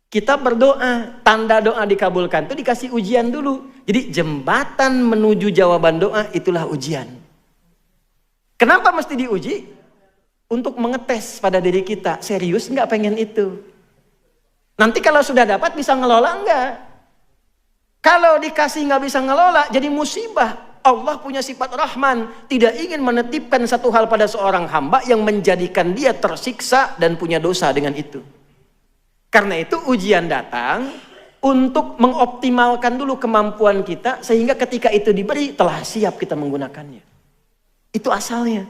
Kita berdoa, tanda doa dikabulkan itu dikasih ujian dulu. Jadi jembatan menuju jawaban doa itulah ujian. Kenapa mesti diuji? Untuk mengetes pada diri kita, serius nggak pengen itu? Nanti kalau sudah dapat bisa ngelola enggak? Kalau dikasih nggak bisa ngelola, jadi musibah. Allah punya sifat Rahman, tidak ingin menetipkan satu hal pada seorang hamba yang menjadikan dia tersiksa dan punya dosa dengan itu. Karena itu ujian datang untuk mengoptimalkan dulu kemampuan kita sehingga ketika itu diberi telah siap kita menggunakannya. Itu asalnya.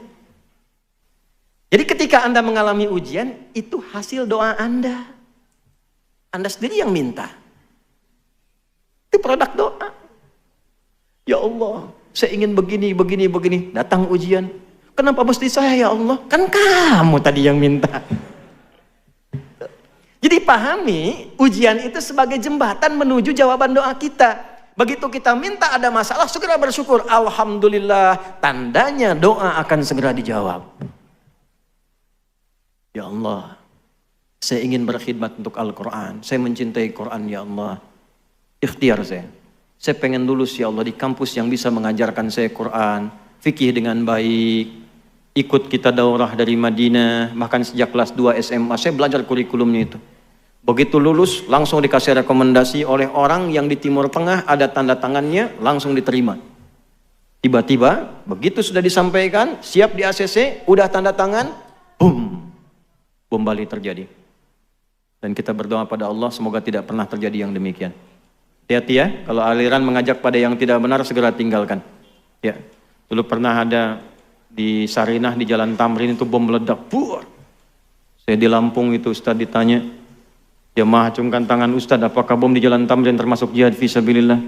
Jadi ketika Anda mengalami ujian itu hasil doa Anda. Anda sendiri yang minta. Itu produk doa. Ya Allah, saya ingin begini, begini, begini. Datang ujian. Kenapa mesti saya ya Allah? Kan kamu tadi yang minta. Jadi pahami ujian itu sebagai jembatan menuju jawaban doa kita. Begitu kita minta ada masalah, segera bersyukur. Alhamdulillah, tandanya doa akan segera dijawab. Ya Allah, saya ingin berkhidmat untuk Al-Quran. Saya mencintai Quran ya Allah. Ikhtiar saya. Saya pengen lulus ya Allah di kampus yang bisa mengajarkan saya Quran. Fikih dengan baik. Ikut kita daurah dari Madinah. Bahkan sejak kelas 2 SMA, saya belajar kurikulumnya itu. Begitu lulus, langsung dikasih rekomendasi oleh orang yang di Timur Tengah, ada tanda tangannya, langsung diterima. Tiba-tiba, begitu sudah disampaikan, siap di ACC, udah tanda tangan, boom, bom Bali terjadi. Dan kita berdoa pada Allah, semoga tidak pernah terjadi yang demikian. Hati-hati ya, kalau aliran mengajak pada yang tidak benar, segera tinggalkan. Ya, dulu pernah ada di Sarinah, di Jalan Tamrin itu bom meledak, buar. Saya di Lampung itu Ustadz ditanya, jemaah acungkan tangan Ustadz, apakah bom di Jalan Tamrin termasuk jihad fisabilillah?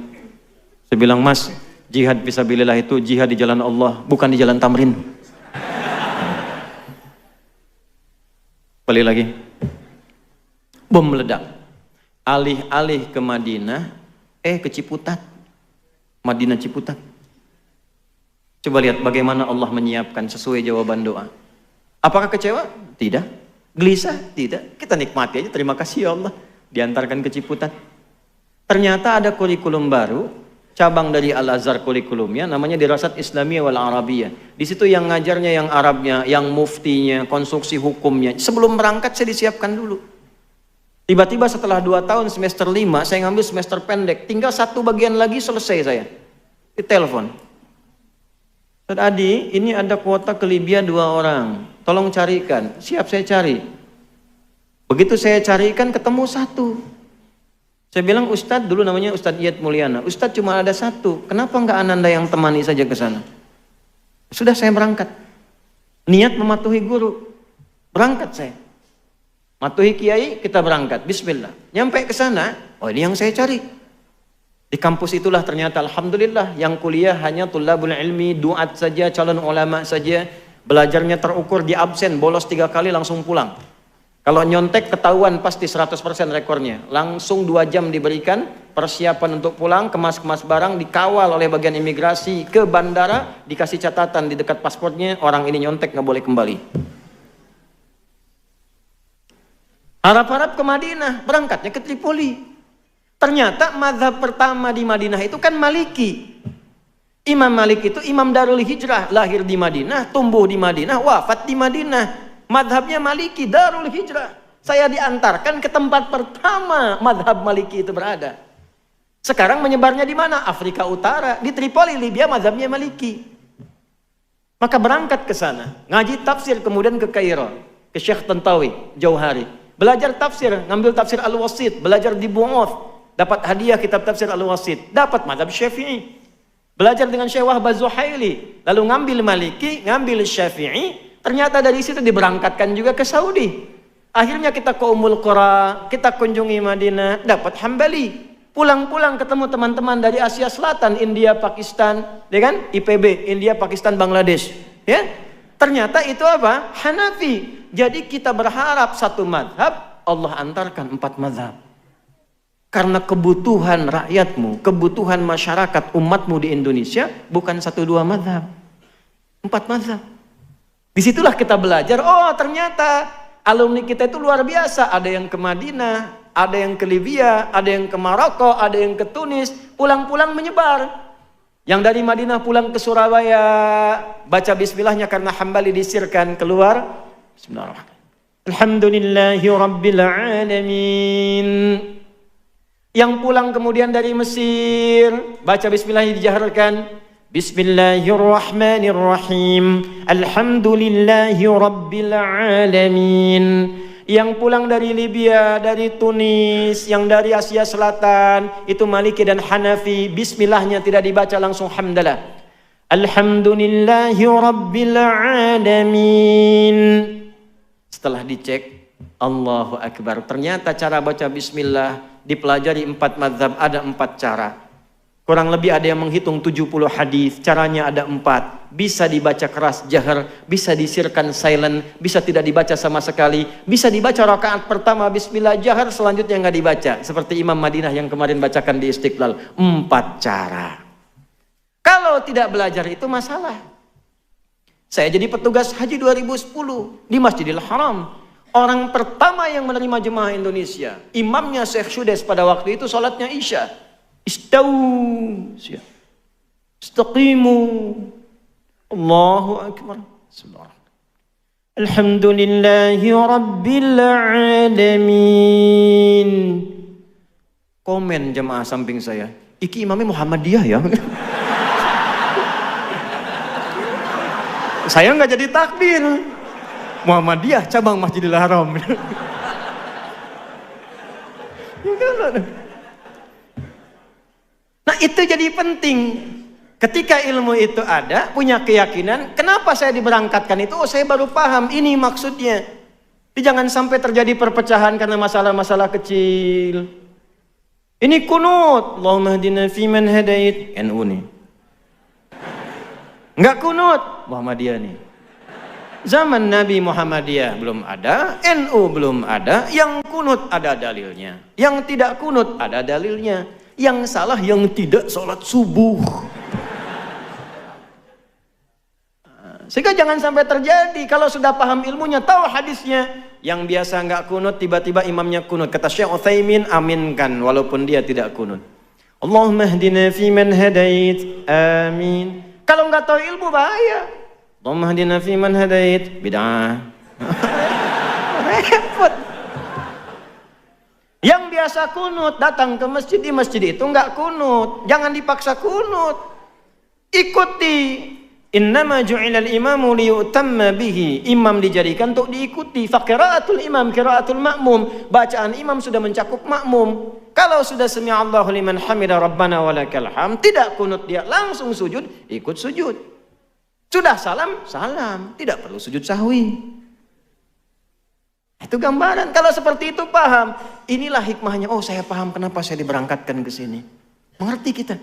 Saya bilang, Mas, jihad fisabilillah itu jihad di jalan Allah, bukan di Jalan Tamrin. Kembali lagi. Bom meledak. Alih-alih ke Madinah, ke Ciputat. Madinah Ciputat. Coba lihat bagaimana Allah menyiapkan sesuai jawaban doa. Apakah kecewa? Tidak. Gelisah? Tidak. Kita nikmati aja, terima kasih ya Allah. Diantarkan ke Ciputat. Ternyata ada kurikulum baru, cabang dari Al-Azhar kurikulumnya, namanya Dirasat Islamiyah wal Arabiyah. Di situ yang ngajarnya yang Arabnya, yang muftinya, konstruksi hukumnya. Sebelum berangkat saya disiapkan dulu. Tiba-tiba setelah 2 tahun semester 5 saya ngambil semester pendek. Tinggal 1 bagian lagi selesai saya. Ditelepon. Ustaz Adi, ini ada kuota ke Libya 2 orang. Tolong carikan. Siap saya cari. Begitu saya carikan ketemu 1. Saya bilang Ustadz dulu namanya Ustadz Iyad Mulyana. Ustadz cuma ada 1. Kenapa enggak Ananda yang temani saja ke sana? Sudah saya berangkat. Niat mematuhi guru. Berangkat saya. Matuhi kiai, kita berangkat. Bismillah. Nyampe ke sana, oh ini yang saya cari. Di kampus itulah ternyata alhamdulillah yang kuliah hanya tulabul ilmi, duat saja, calon ulama saja. Belajarnya terukur di absen, bolos 3 kali langsung pulang. Kalau nyontek ketahuan pasti 100% rekornya. Langsung 2 jam diberikan persiapan untuk pulang, kemas-kemas barang, dikawal oleh bagian imigrasi ke bandara, dikasih catatan di dekat pasportnya, orang ini nyontek nggak boleh kembali. Harap-harap ke Madinah, berangkatnya ke Tripoli. Ternyata mazhab pertama di Madinah itu kan Maliki. Imam Malik itu imam Darul Hijrah, lahir di Madinah, tumbuh di Madinah, wafat di Madinah. Madhabnya Maliki, Darul Hijrah. Saya diantarkan ke tempat pertama madhab Maliki itu berada. Sekarang menyebarnya di mana? Afrika Utara, di Tripoli, Libya, madhabnya Maliki. Maka berangkat ke sana, ngaji tafsir, kemudian ke Kairo, ke Syekh Tantawi, Jauhari. Belajar tafsir, ngambil tafsir Al-Wasit, belajar di Bu'oth, dapat hadiah kitab tafsir Al-Wasit, dapat madhab Syafi'i. Belajar dengan Syekh Wahbah Zuhaili, lalu ngambil Maliki, ngambil Syafi'i. Ternyata dari situ diberangkatkan juga ke Saudi. Akhirnya kita ke Ummul Qura, kita kunjungi Madinah, dapat Hambali. Pulang-pulang ketemu teman-teman dari Asia Selatan, India, Pakistan, ya kan? IPB, India, Pakistan, Bangladesh. Ya, ternyata itu apa? Hanafi. Jadi kita berharap satu madhab, Allah antarkan 4 madhab. Karena kebutuhan rakyatmu, kebutuhan masyarakat umatmu di Indonesia bukan 1-2 madhab, 4 madhab. Disitulah kita belajar, oh ternyata alumni kita itu luar biasa. Ada yang ke Madinah, ada yang ke Libya, ada yang ke Maroko, ada yang ke Tunis. Pulang-pulang menyebar. Yang dari Madinah pulang ke Surabaya, baca bismillahnya karena Hambali disirkan keluar. Bismillahirrahmanirrahim. Alhamdulillahi Rabbil Alamin. Yang pulang kemudian dari Mesir, baca bismillahnya dijaharkan. Bismillahirrahmanirrahim. Alhamdulillahi Rabbil Alamin. Yang pulang dari Libya, dari Tunis, yang dari Asia Selatan, itu Maliki dan Hanafi, bismillahnya tidak dibaca langsung hamdalah. Alhamdulillahi Rabbil Alamin. Setelah dicek, Allahu Akbar. Ternyata cara baca bismillah dipelajari 4 mazhab, ada 4 cara. Kurang lebih ada yang menghitung 70 hadis, caranya ada 4. Bisa dibaca keras jahar, bisa disirkan silent, bisa tidak dibaca sama sekali, bisa dibaca rakaat pertama bismillah jahar, selanjutnya nggak dibaca. Seperti Imam Madinah yang kemarin bacakan di Istiqlal. 4 cara. Kalau tidak belajar itu masalah. Saya jadi petugas haji 2010 di Masjidil Haram. Orang pertama yang menerima jemaah Indonesia, imamnya Syekh Syudes pada waktu itu sholatnya Isya. Istawu, istaqimu, Allahu Akbar. Alhamdulillahi Rabbil Alamin. Komen jemaah samping saya, iki imamnya Muhammadiyah ya. Saya nggak jadi takbir. Muhammadiyah cabang Masjidil Haram. Nah itu jadi penting. Ketika ilmu itu ada, punya keyakinan, kenapa saya diberangkatkan itu? Oh saya baru paham, ini maksudnya. Jadi jangan sampai terjadi perpecahan karena masalah-masalah kecil. Ini kunut, Allahumma hdina fiman hadait, NU nih. Enggak kunut, Muhammadiyah nih. Zaman Nabi Muhammadiyah belum ada, NU belum ada, yang kunut ada dalilnya. Yang tidak kunut ada dalilnya. Yang salah yang tidak sholat subuh. Sehingga jangan sampai terjadi, kalau sudah paham ilmunya, tahu hadisnya, yang biasa nggak kunut, tiba-tiba imamnya kunut. Kata Syekh Utsaimin, aminkan, walaupun dia tidak kunut. Allahumma hdina fiman hadait, amin. Kalau nggak tahu ilmu bahaya. Allahumma hadina fi man hadait, bid'ah. Repot. Yang biasa kunut datang ke masjid, di masjid itu enggak kunut. Jangan dipaksa kunut. Ikuti. Innama ju'ilal imamu liyutamma bihi. Imam dijadikan untuk diikuti. Fa qiraatul imam qiraatul ma'mum. Bacaan imam sudah mencakup makmum. Kalau sudah sami'allahu liman hamida rabbana walakal hamd, tidak kunut dia, langsung sujud, ikut sujud. Sudah salam, salam, tidak perlu sujud sahwi. Itu gambaran. Kalau seperti itu paham. Inilah hikmahnya. Oh, saya paham kenapa saya diberangkatkan ke sini. Mengerti kita.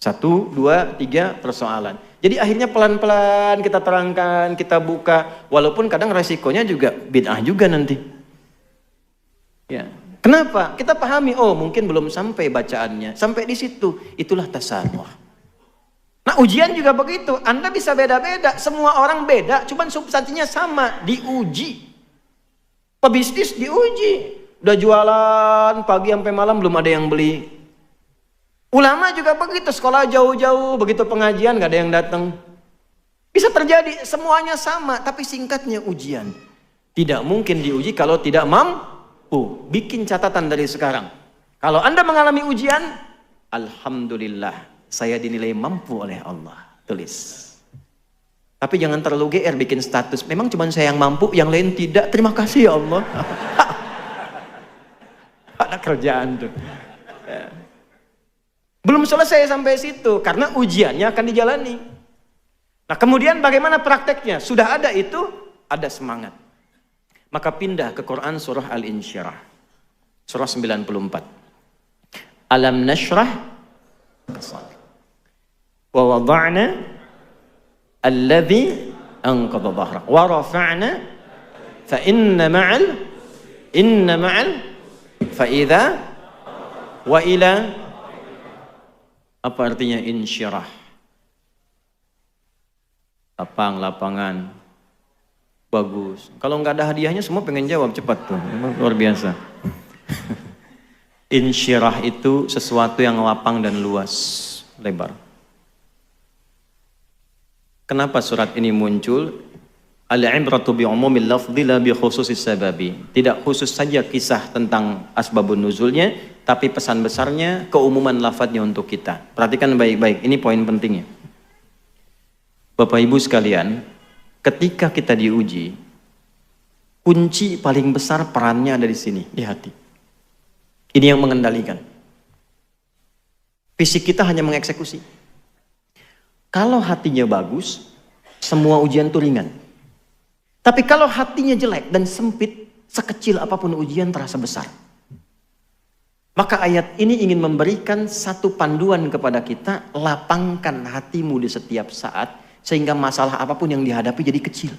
1, 2, 3 persoalan. Jadi akhirnya pelan-pelan kita terangkan, kita buka. Walaupun kadang resikonya juga bid'ah juga nanti. Ya. Kenapa? Kita pahami. Oh, mungkin belum sampai bacaannya. Sampai di situ. Itulah tasawuf. Nah, ujian juga begitu. Anda bisa beda-beda. Semua orang beda. Cuman substansinya sama. Diuji. Pebisnis diuji. Udah jualan pagi sampai malam belum ada yang beli. Ulama juga begitu. Sekolah jauh-jauh. Begitu pengajian gak ada yang datang. Bisa terjadi. Semuanya sama. Tapi singkatnya ujian. Tidak mungkin diuji kalau tidak mampu. Bikin catatan dari sekarang. Kalau Anda mengalami ujian, alhamdulillah. Saya dinilai mampu oleh Allah. Tulis. Tapi jangan terlalu GR bikin status. Memang cuma saya yang mampu, yang lain tidak. Terima kasih ya Allah. Ada kerjaan tuh. Ya. Belum selesai sampai situ. Karena ujiannya akan dijalani. Nah, kemudian bagaimana prakteknya? Sudah ada itu, ada semangat. Maka pindah ke Quran surah Al-Insyirah. Surah 94. Alam nashrah wa wada'na alladhi anqadha dhahrak wa rafa'na fa inna ma'al fa idza wa ila. Apa artinya insyirah? Lapangan bagus. Kalau nggak ada hadiahnya semua pengen jawab cepat tuh. Luar biasa. Insyirah itu sesuatu yang lapang dan luas, lebar. Kenapa surat ini muncul? Al-ibratu bi umumil lafdhi la bi khususis sababi. Tidak khusus saja kisah tentang asbabun nuzulnya, tapi pesan besarnya keumuman lafadznya untuk kita. Perhatikan baik-baik, ini poin pentingnya. Bapak Ibu sekalian, ketika kita diuji, kunci paling besar perannya ada di sini, di hati. Ini yang mengendalikan. Fisik kita hanya mengeksekusi. Kalau hatinya bagus, semua ujian itu ringan. Tapi kalau hatinya jelek dan sempit, sekecil apapun ujian terasa besar. Maka ayat ini ingin memberikan satu panduan kepada kita, lapangkan hatimu di setiap saat, sehingga masalah apapun yang dihadapi jadi kecil.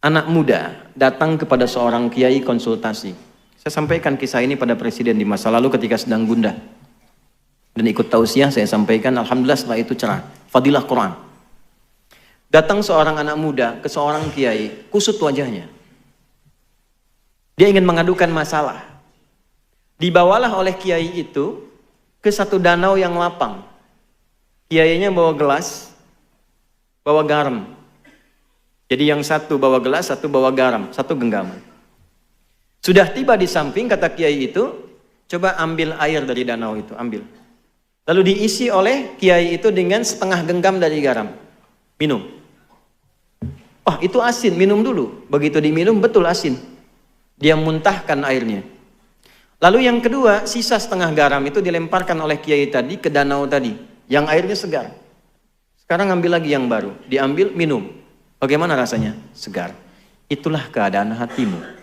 Anak muda datang kepada seorang kiai konsultasi. Saya sampaikan kisah ini pada presiden di masa lalu ketika sedang gundah. Dan ikut tausiah saya sampaikan, alhamdulillah setelah itu cerah. Fadilah Quran. Datang seorang anak muda ke seorang kiai, kusut wajahnya. Dia ingin mengadukan masalah. Dibawalah oleh kiai itu ke satu danau yang lapang. Kiainya bawa gelas, bawa garam. Jadi yang satu bawa gelas, satu bawa garam, satu genggaman. Sudah tiba di samping, kata kiai itu, coba ambil air dari danau itu, ambil. Lalu diisi oleh kiai itu dengan setengah genggam dari garam. Minum. Oh, itu asin, minum dulu. Begitu diminum, betul asin. Dia muntahkan airnya. Lalu yang kedua, sisa setengah garam itu dilemparkan oleh kiai tadi ke danau tadi. Yang airnya segar. Sekarang ambil lagi yang baru. Diambil, minum. Bagaimana rasanya? Segar. Itulah keadaan hatimu.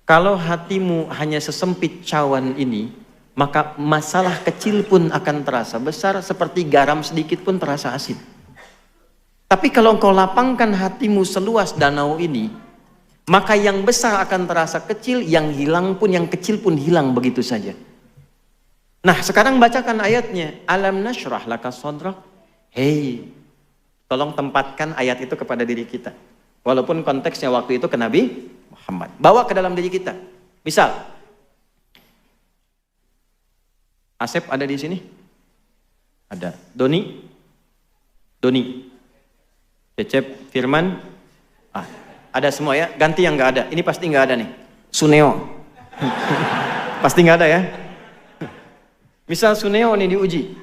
Kalau hatimu hanya sesempit cawan ini, maka masalah kecil pun akan terasa besar, seperti garam sedikit pun terasa asin. Tapi kalau engkau lapangkan hatimu seluas danau ini, maka yang besar akan terasa kecil, yang hilang pun, yang kecil pun hilang begitu saja. Nah, sekarang bacakan ayatnya. Alam nashrah laka sadrak. Hei, tolong tempatkan ayat itu kepada diri kita. Walaupun konteksnya waktu itu ke Nabi Muhammad. Bawa ke dalam diri kita. Misal, Asep ada di sini? Ada. Doni? Cecep, Firman, ada semua ya. Ganti yang nggak ada. Ini pasti nggak ada nih. Suneo, pasti nggak ada ya. Misal Suneo nih diuji.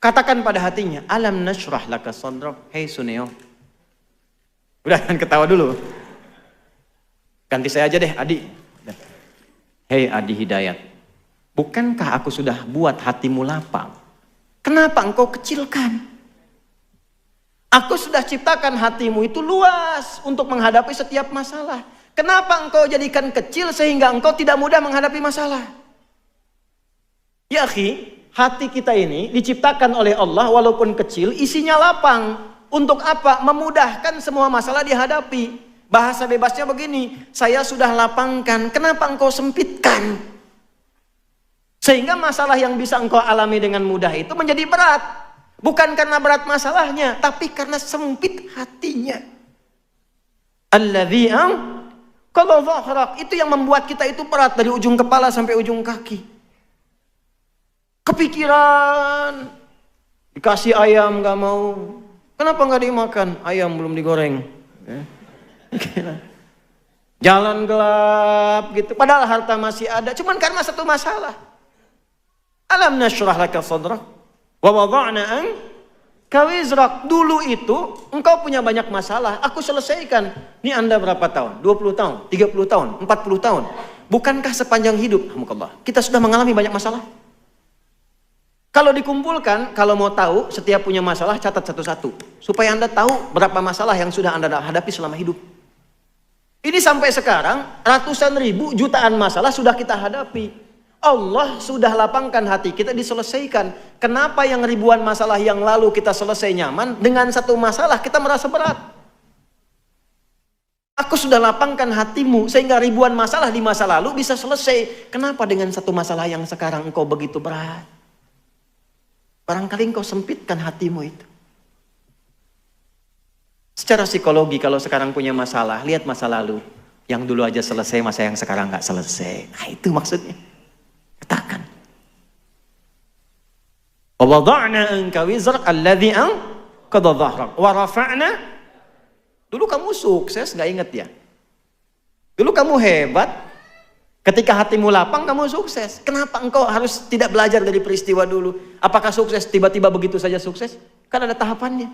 Katakan pada hatinya, alam nashrah laka sadrak. Hei Suneo. Udah, kan ketawa dulu. Ganti saya aja deh, Adi. Hei Adi Hidayat. Bukankah aku sudah buat hatimu lapang? Kenapa engkau kecilkan? Aku sudah ciptakan hatimu itu luas untuk menghadapi setiap masalah. Kenapa engkau jadikan kecil sehingga engkau tidak mudah menghadapi masalah? Ya akhi, hati kita ini diciptakan oleh Allah walaupun kecil, isinya lapang. Untuk apa? Memudahkan semua masalah dihadapi. Bahasa bebasnya begini, saya sudah lapangkan, kenapa engkau sempitkan? Sehingga masalah yang bisa engkau alami dengan mudah itu menjadi berat. Bukan karena berat masalahnya, tapi karena sempit hatinya. Alladzi kalau dhahrak, itu yang membuat kita itu berat dari ujung kepala sampai ujung kaki. Kepikiran, dikasih ayam gak mau. Kenapa gak dimakan? Ayam belum digoreng. Jalan gelap gitu. Padahal harta masih ada. Cuman karena satu masalah. Alam nashrah laka sadrak wa wada'na anka wizrak. Dulu itu engkau punya banyak masalah, aku selesaikan. Ini Anda berapa tahun? 20 tahun, 30 tahun, 40 tahun. Bukankah sepanjang hidup kita sudah mengalami banyak masalah? Kalau dikumpulkan, kalau mau tahu setiap punya masalah, catat satu-satu supaya Anda tahu berapa masalah yang sudah Anda hadapi selama hidup. Ini sampai sekarang ratusan ribu, jutaan masalah sudah kita hadapi. Allah sudah lapangkan hati kita, diselesaikan. Kenapa yang ribuan masalah yang lalu kita selesai nyaman, dengan satu masalah kita merasa berat? Aku sudah lapangkan hatimu sehingga ribuan masalah di masa lalu bisa selesai. Kenapa dengan satu masalah yang sekarang engkau begitu berat? Barangkali engkau sempitkan hatimu itu. Secara psikologi kalau sekarang punya masalah, lihat masa lalu. Yang dulu aja selesai, masa yang sekarang nggak selesai. Nah itu maksudnya. Katakan. Wa wada'na anka wizrak alladhi anqadha dhahrak wa rafa'na. Dulu kamu sukses, nggak inget ya? Dulu kamu hebat. Ketika hatimu lapang kamu sukses. Kenapa engkau harus tidak belajar dari peristiwa dulu? Apakah sukses tiba-tiba begitu saja sukses? Kan ada tahapannya.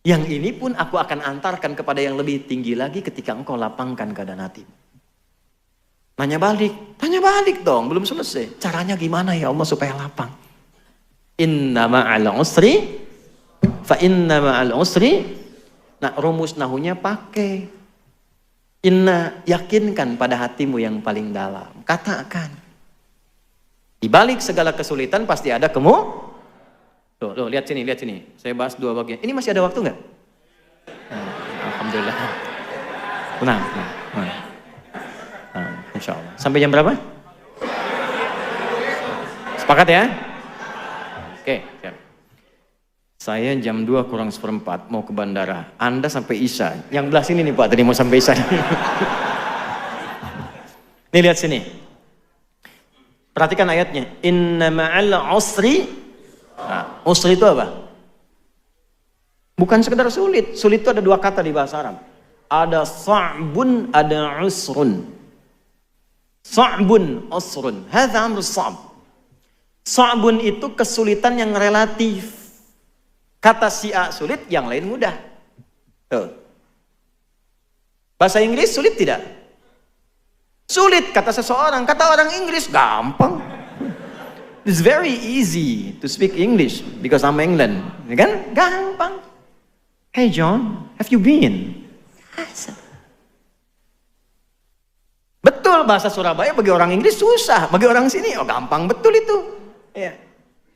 Yang ini pun aku akan antarkan kepada yang lebih tinggi lagi ketika engkau lapangkan keadaan hatimu. Tanya balik dong, belum selesai. Caranya gimana ya Allah supaya lapang? Inna ma'al usri, fa inna ma'al usri. Nah rumus nahunya pakai. Inna, yakinkan pada hatimu yang paling dalam. Katakan. Di balik segala kesulitan pasti ada Tuh, lihat sini. Saya bahas dua bagian. Ini masih ada waktu nggak? Alhamdulillah. Tenang. Insya Allah. Sampai jam berapa? Sepakat ya? Oke. Siap. Saya jam 2 kurang seperempat mau ke bandara. Anda sampai Isya. Yang belah sini nih Pak, tadi mau sampai Isya. Nih lihat sini. Perhatikan ayatnya. Inna ma'al usri. Nah, usri itu apa? Bukan sekedar sulit. Sulit itu ada dua kata di bahasa Arab. Ada sa'bun, ada usrun. Sa'bun, usrun. Hadza amru sa'b. Sa'bun itu kesulitan yang relatif. Kata si A sulit, yang lain mudah. Tuh. Bahasa Inggris sulit tidak? Sulit kata seseorang, kata orang Inggris gampang. It's very easy to speak English because I'm England, kan? Gampang. Hey John, have you been? Betul, bahasa Surabaya bagi orang Inggris susah, bagi orang sini gampang, betul itu. Ya.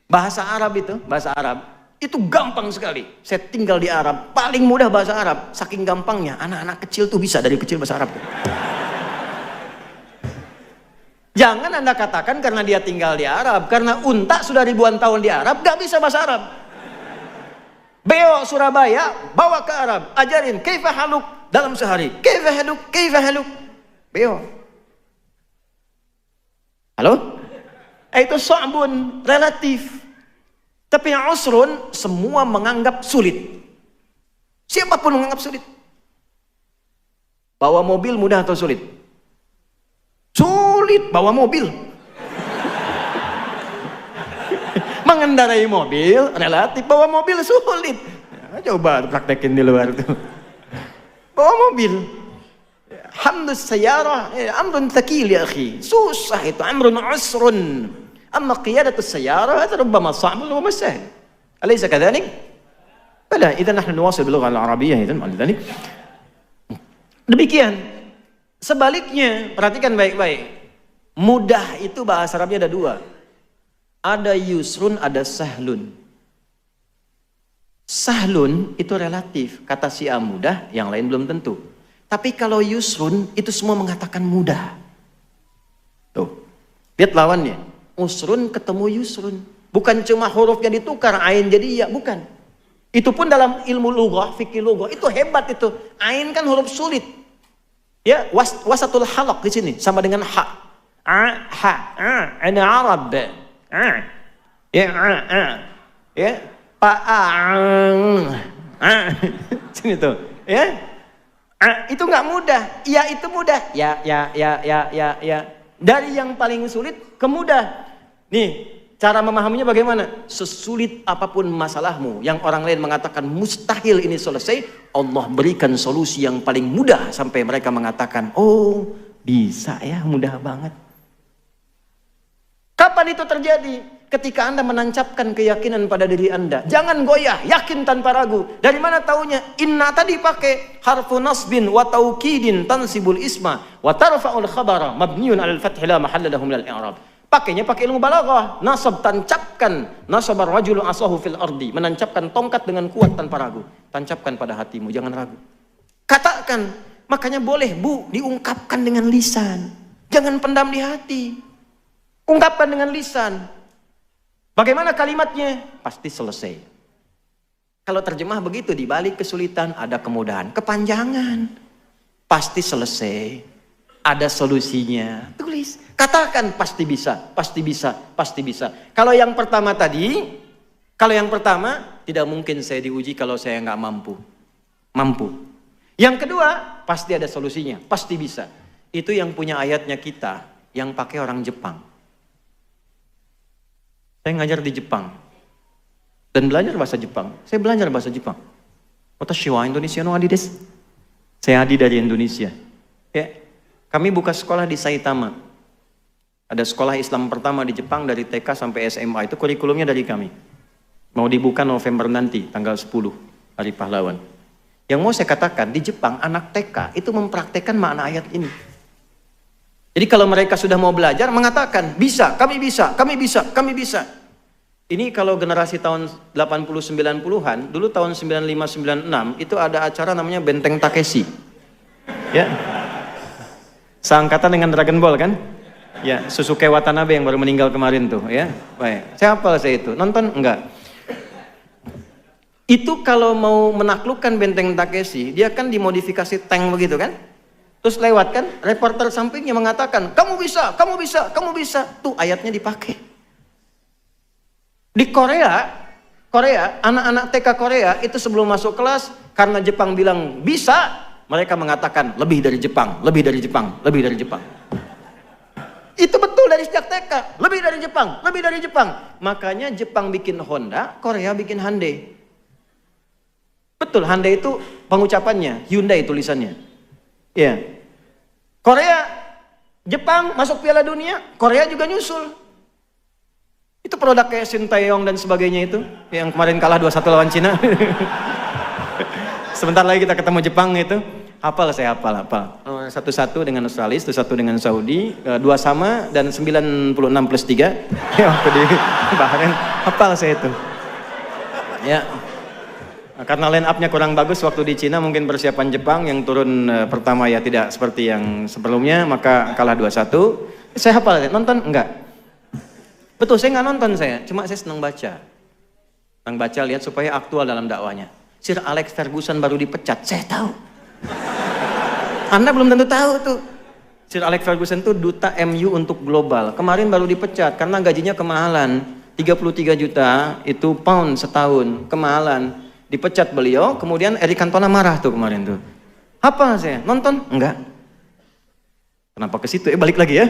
Bahasa Arab itu gampang sekali. Saya tinggal di Arab, paling mudah bahasa Arab, saking gampangnya anak-anak kecil tuh bisa dari kecil bahasa Arab. Jangan Anda katakan karena dia tinggal di Arab, karena unta sudah ribuan tahun di Arab gak bisa bahasa Arab. Beo Surabaya bawa ke Arab, ajarin kaifa haluk dalam sehari. Kaifa haluk. Beo. Halo? Itu sa'bun, relatif. Tapi yang usrun, semua menganggap sulit. Siapapun menganggap sulit. Bawa mobil mudah atau sulit? Sulit bawa mobil. Mengendarai mobil relatif, bawa mobil sulit. Coba praktekin di luar tuh. Bawa mobil. Hamdus sayyarah amrun thaqil ya akhi. Susah itu, amrun usrun. Amma qiyadatus sayyarah hada rubbama sa'bun wa sahal. Alaysa kadhalik? Bala, idzan nahnu nuwasil bil lughah al-arabiyyah idzan walidhalik. Demikian. Sebaliknya, perhatikan baik-baik. Mudah itu bahasa Arabnya ada dua. Ada yusrun, ada sahlun. Sahlun itu relatif. Kata si A mudah, yang lain belum tentu. Tapi kalau yusrun, itu semua mengatakan mudah. Tuh, lihat lawannya. Usrun ketemu yusrun. Bukan cuma hurufnya ditukar, ain jadi ya, bukan. Itu pun dalam ilmu lughah, fikih lughah, itu hebat itu. Ain kan huruf sulit. Ya, wasatul halaq di sini sama dengan ha. Ana Arab. Ya, sini tuh, ya. Itu nggak mudah. Ya itu mudah. Ya. Dari yang paling sulit ke mudah. Nih, cara memahaminya bagaimana? Sesulit apapun masalahmu yang orang lain mengatakan mustahil ini selesai, Allah berikan solusi yang paling mudah sampai mereka mengatakan, oh bisa ya, mudah banget. Kapan itu terjadi? Ketika Anda menancapkan keyakinan pada diri Anda. Jangan goyah, yakin tanpa ragu. Dari mana taunya? Inna tadi pakai harfu nasbin wa taukidin tansibul isma wa tarfa'ul khabara mabniun 'alal fathi la mahalla lahu minal i'rab. Pakainya pakai ilmu balaghah. Nasab, tancapkan. Nasabar rajulu asahu fil ardi. Menancapkan tongkat dengan kuat tanpa ragu. Tancapkan pada hatimu, jangan ragu. Katakan. Makanya boleh, Bu, diungkapkan dengan lisan. Jangan pendam di hati. Ungkapkan dengan lisan. Bagaimana kalimatnya? Pasti selesai. Kalau terjemah begitu, di balik kesulitan ada kemudahan. Kepanjangan. Pasti selesai. Ada solusinya. Tulis. Katakan pasti bisa, pasti bisa, pasti bisa. Kalau yang pertama tadi, tidak mungkin saya diuji kalau saya nggak mampu. Mampu. Yang kedua, pasti ada solusinya, pasti bisa. Itu yang punya ayatnya kita, yang pakai orang Jepang. Saya ngajar di Jepang dan belajar bahasa Jepang. Saya belajar bahasa Jepang. Watashi wa Indonesia no adi desu. Saya Adi dari Indonesia. Ya, kami buka sekolah di Saitama. Ada sekolah Islam pertama di Jepang dari TK sampai SMA. Itu kurikulumnya dari kami. Mau dibuka November nanti, tanggal 10, Hari Pahlawan. Yang mau saya katakan, di Jepang anak TK itu mempraktekkan makna ayat ini. Jadi kalau mereka sudah mau belajar, mengatakan, bisa, kami bisa, kami bisa, kami bisa. Ini kalau generasi tahun 80-90-an, dulu tahun 95-96, itu ada acara namanya Benteng Takeshi. Ya. Seangkatan dengan Dragon Ball kan? Ya, Susuke Watanabe yang baru meninggal kemarin tuh, ya. Baik. Saya hafal saya itu. Nonton? Enggak. Itu kalau mau menaklukkan Benteng Takeshi, dia kan dimodifikasi tank begitu kan? Terus lewat kan, reporter sampingnya mengatakan, kamu bisa, kamu bisa, kamu bisa. Tuh ayatnya dipakai. Di Korea, anak-anak TK Korea itu sebelum masuk kelas, karena Jepang bilang bisa, mereka mengatakan lebih dari Jepang, lebih dari Jepang, lebih dari Jepang. Itu betul dari sejak TK, lebih dari Jepang, lebih dari Jepang. Makanya Jepang bikin Honda, Korea bikin Hyundai. Betul, Hyundai itu pengucapannya, Hyundai tulisannya. Ya, Korea, Jepang masuk Piala Dunia, Korea juga nyusul. Itu produk kayak Sinteyong dan sebagainya itu, yang kemarin kalah 2-1 lawan Cina. Sebentar lagi kita ketemu Jepang itu, saya hafal. 1-1 dengan Australia, 1-1 dengan Saudi, 2 sama dan 96+3. Ya, waktu di Bahrain, hafal saya itu. Ya. Karena line up-nya kurang bagus waktu di Cina, mungkin persiapan Jepang yang turun pertama ya tidak seperti yang sebelumnya, maka kalah 2-1. Saya hafal, nonton? Enggak. Betul, saya nggak nonton cuma saya senang baca. Senang baca, lihat supaya aktual dalam dakwanya. Sir Alex Ferguson baru dipecat, saya tahu. Anda belum tentu tahu tuh. Sir Alex Ferguson tuh duta MU untuk global. Kemarin baru dipecat karena gajinya kemahalan. 33 juta itu pound setahun, kemahalan. Dipecat beliau, kemudian Eric Cantona marah tuh kemarin tuh. Apa saya? Nonton? Enggak. Kenapa ke situ? Balik lagi ya.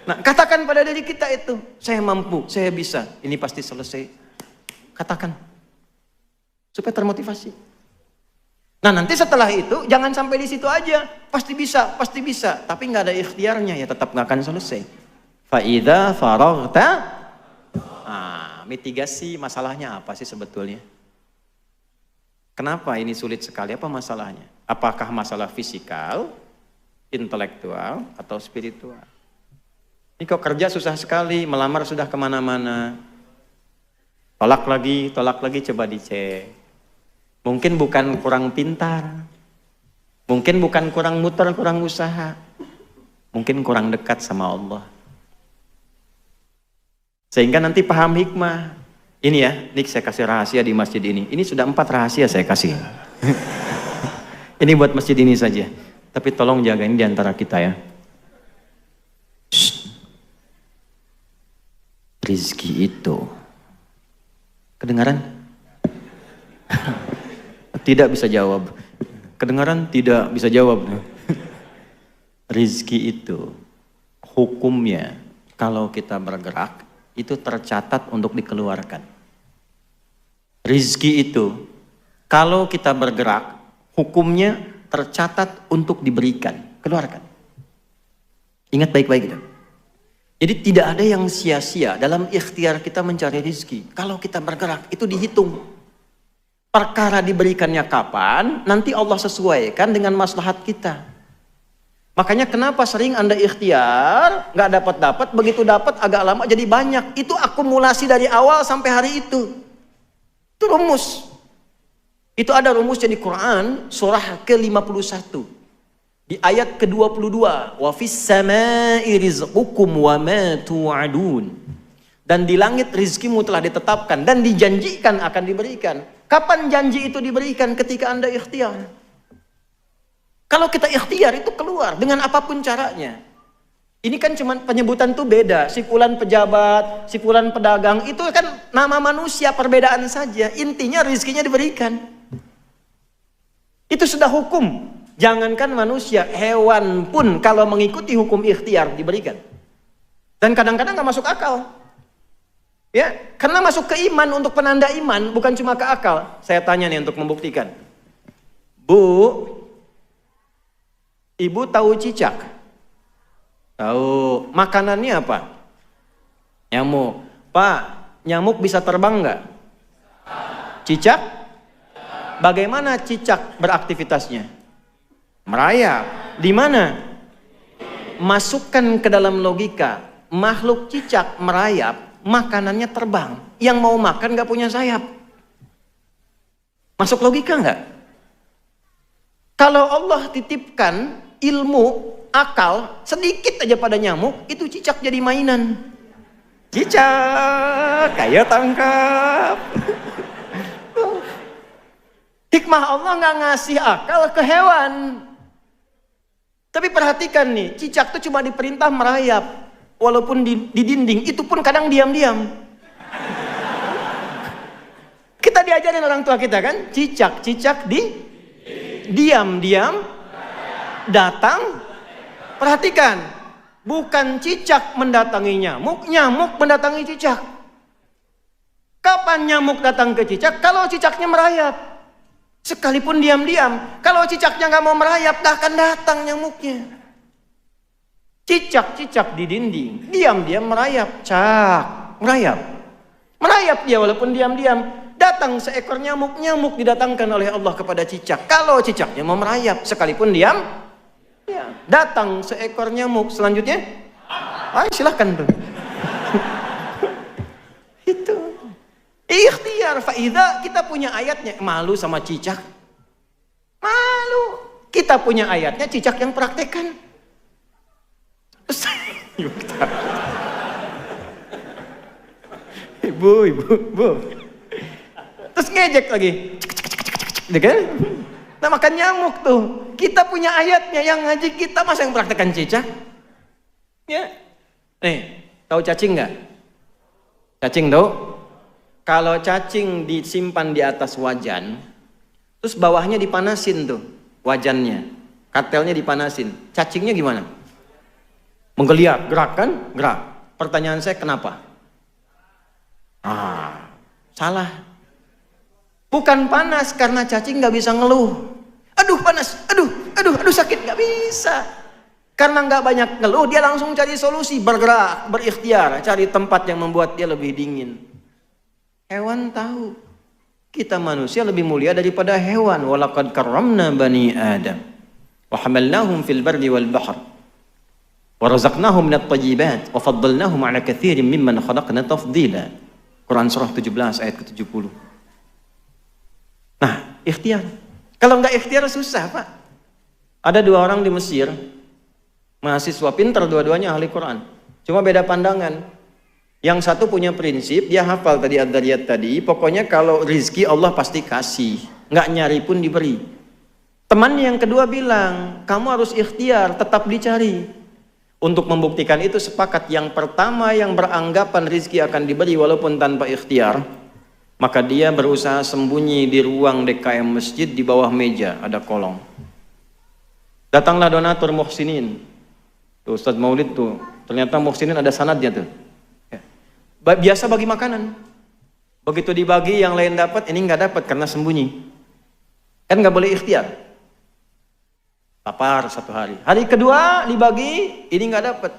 Nah, katakan pada diri kita itu, saya mampu, saya bisa, ini pasti selesai. Katakan. Supaya termotivasi. Nah, nanti setelah itu jangan sampai di situ aja. Pasti bisa, tapi nggak ada ikhtiarnya ya tetap nggak akan selesai. Fa idza faraghta, mitigasi masalahnya apa sih sebetulnya? Kenapa ini sulit sekali? Apa masalahnya? Apakah masalah fisikal, intelektual, atau spiritual? Ini kok kerja susah sekali, melamar sudah kemana-mana. Tolak lagi, coba dicek. Mungkin bukan kurang pintar. Mungkin bukan kurang muter, kurang usaha. Mungkin kurang dekat sama Allah. Sehingga nanti paham hikmah. Ini ya, ini saya kasih rahasia di masjid ini. Ini sudah 4 rahasia saya kasih. Ini buat masjid ini saja. Tapi tolong jaga ini di antara kita ya. Rizki itu. Kedengaran? Tidak bisa jawab. Kedengaran? Tidak bisa jawab. Rizki itu hukumnya kalau kita bergerak itu tercatat untuk dikeluarkan. Rizki itu kalau kita bergerak hukumnya tercatat untuk diberikan, keluarkan. Ingat baik-baik itu. Jadi tidak ada yang sia-sia dalam ikhtiar kita mencari rizki. Kalau kita bergerak itu dihitung. Perkara diberikannya kapan, nanti Allah sesuaikan dengan maslahat kita. Makanya kenapa sering Anda ikhtiar, nggak dapat, begitu dapat agak lama jadi banyak. Itu akumulasi dari awal sampai hari itu. Itu rumus. Itu ada rumusnya di Quran, surah ke-51. Di ayat ke-22, wa fis samai rizqukum wa ma tu'adun. Dan di langit rizkimu telah ditetapkan dan dijanjikan akan diberikan. Kapan janji itu diberikan? Ketika Anda ikhtiar. Kalau kita ikhtiar itu keluar dengan apapun caranya. Ini kan cuma penyebutan tuh beda. Si fulan pejabat, si fulan pedagang, itu kan nama manusia, perbedaan saja. Intinya rizkinya diberikan. Itu sudah hukum. Jangankan manusia, hewan pun kalau mengikuti hukum ikhtiar diberikan. Dan kadang-kadang nggak masuk akal. Ya, karena masuk ke iman, untuk penanda iman, bukan cuma ke akal. Saya tanya nih untuk membuktikan. Bu, ibu tahu cicak? Tahu. Makanannya apa? Nyamuk. Pak, nyamuk bisa terbang nggak? Cicak? Bagaimana cicak beraktivitasnya? Merayap. Di mana? Masukkan ke dalam logika. Makhluk cicak merayap, makanannya terbang. Yang mau makan gak punya sayap. Masuk logika gak? Kalau Allah titipkan ilmu, akal, sedikit aja pada nyamuk, itu cicak jadi mainan. Cicak, ayo tangkap. Hikmah Allah gak ngasih akal ke hewan. Tapi perhatikan nih, cicak tuh cuma diperintah merayap. Walaupun di dinding, itu pun kadang diam-diam. Kita diajarin orang tua kita kan, cicak di diam-diam, datang. Perhatikan, bukan cicak mendatangi nyamuk, nyamuk mendatangi cicak. Kapan nyamuk datang ke cicak? Kalau cicaknya merayap. Sekalipun diam-diam, kalau cicaknya nggak mau merayap, tak akan datang nyamuknya. Cicak-cicak di dinding, diam-diam merayap, merayap. Merayap dia walaupun diam-diam. Datang seekor nyamuk, nyamuk didatangkan oleh Allah kepada cicak. Kalau cicaknya mau merayap, sekalipun diam, ya. Datang seekor nyamuk, selanjutnya, ayo silahkan tuh. Itu. Ikhtiar faida, kita punya ayatnya. Malu sama cicak? Malu. Kita punya ayatnya, cicak yang praktekkan. Ibu. Terus ngejek lagi. Kan? Nah, makan nyamuk tuh. Kita punya ayatnya, yang ngaji kita, masa yang praktekkan cicak? Ya. Nih, tahu cacing nggak? Cacing tahu? Kalau cacing disimpan di atas wajan, terus bawahnya dipanasin tuh wajannya, kartelnya dipanasin, cacingnya gimana? Menggeliat, gerak kan? Gerak. Pertanyaan saya kenapa? Salah. Bukan panas karena cacing nggak bisa ngeluh. Aduh panas, aduh sakit, nggak bisa. Karena nggak banyak ngeluh, dia langsung cari solusi, bergerak, berikhtiar, cari tempat yang membuat dia lebih dingin. Hewan tahu, kita manusia lebih mulia daripada hewan. Walaqad karramna bani Adam, wa hamalnahum fil barri wal bahr, wa razaqnahum minat thayyibat, wa faddalnahum ala katsirin mimman khalaqna tafdila. Quran surah 17 ayat ke-70. Nah, ikhtiar. Kalau nggak ikhtiar susah, Pak. Ada 2 orang di Mesir, mahasiswa pintar, dua-duanya ahli Quran. Cuma beda pandangan. Yang satu punya prinsip, dia hafal tadi Ad-Dariyat tadi, pokoknya kalau rizki Allah pasti kasih, nggak nyari pun diberi. Teman yang kedua bilang, kamu harus ikhtiar, tetap dicari. Untuk membuktikan itu sepakat, yang pertama yang beranggapan rizki akan diberi walaupun tanpa ikhtiar, maka dia berusaha sembunyi di ruang DKM masjid, di bawah meja ada kolong. Datanglah donatur muhsinin. Tuh Ustadz Maulid tuh, ternyata muhsinin ada sanadnya tuh. Biasa bagi makanan, begitu dibagi yang lain dapat, ini nggak dapat karena sembunyi. Kan nggak boleh ikhtiar. Lapar 1 hari, hari kedua dibagi, ini nggak dapat.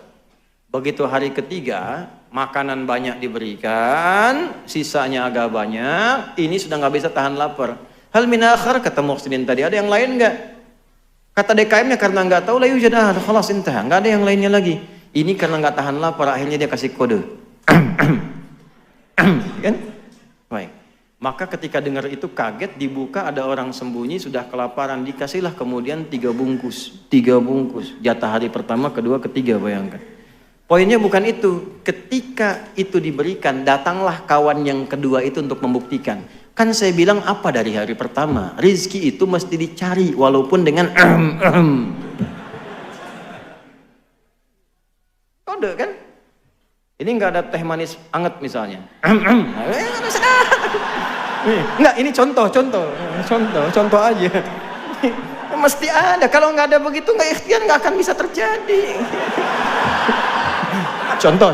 Begitu hari ketiga, makanan banyak diberikan, sisanya agak banyak, ini sudah nggak bisa tahan lapar. Hal min akhar, kata muhsinin tadi, ada yang lain nggak? Kata DKM-nya karena nggak tahu, la yujadah, khalas intah, nggak ada yang lainnya lagi. Ini karena nggak tahan lapar, akhirnya dia kasih kode. Kan? Baik. Maka ketika dengar itu kaget, dibuka ada orang sembunyi sudah kelaparan, dikasihlah kemudian 3 bungkus, jatah hari pertama, kedua, ketiga, bayangkan. Poinnya bukan itu, ketika itu diberikan, datanglah kawan yang kedua itu untuk membuktikan. Kan saya bilang apa dari hari pertama, rizki itu mesti dicari walaupun dengan kode kan? Ini nggak ada teh manis anget misalnya. Enggak, ini contoh aja. Mesti ada. Kalau nggak ada begitu, nggak ikhtiar, nggak akan bisa terjadi. Contoh.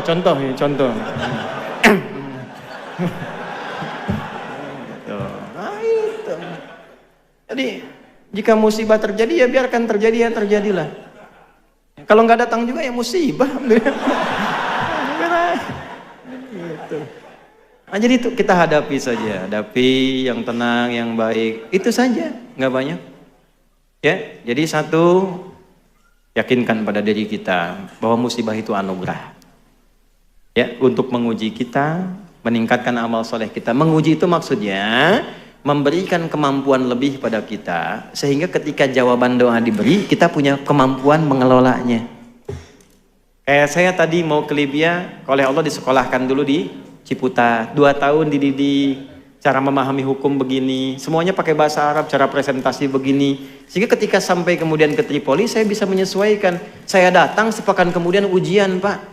Nah, itu. Jadi jika musibah terjadi ya biarkan terjadi, ya terjadilah. Kalau nggak datang juga ya musibah. Gitu. Nah, jadi itu kita hadapi saja, hadapi yang tenang, yang baik, itu saja, nggak banyak. Ya, jadi satu, yakinkan pada diri kita bahwa musibah itu anugerah. Ya, untuk menguji kita, meningkatkan amal soleh kita. Menguji itu maksudnya memberikan kemampuan lebih pada kita, sehingga ketika jawaban doa diberi, kita punya kemampuan mengelolanya. Kayak saya tadi mau ke Libya, oleh Allah disekolahkan dulu di Ciputa, 2 tahun dididik, cara memahami hukum begini, semuanya pakai bahasa Arab, cara presentasi begini, sehingga ketika sampai kemudian ke Tripoli, saya bisa menyesuaikan. Saya datang sepekan kemudian ujian, Pak,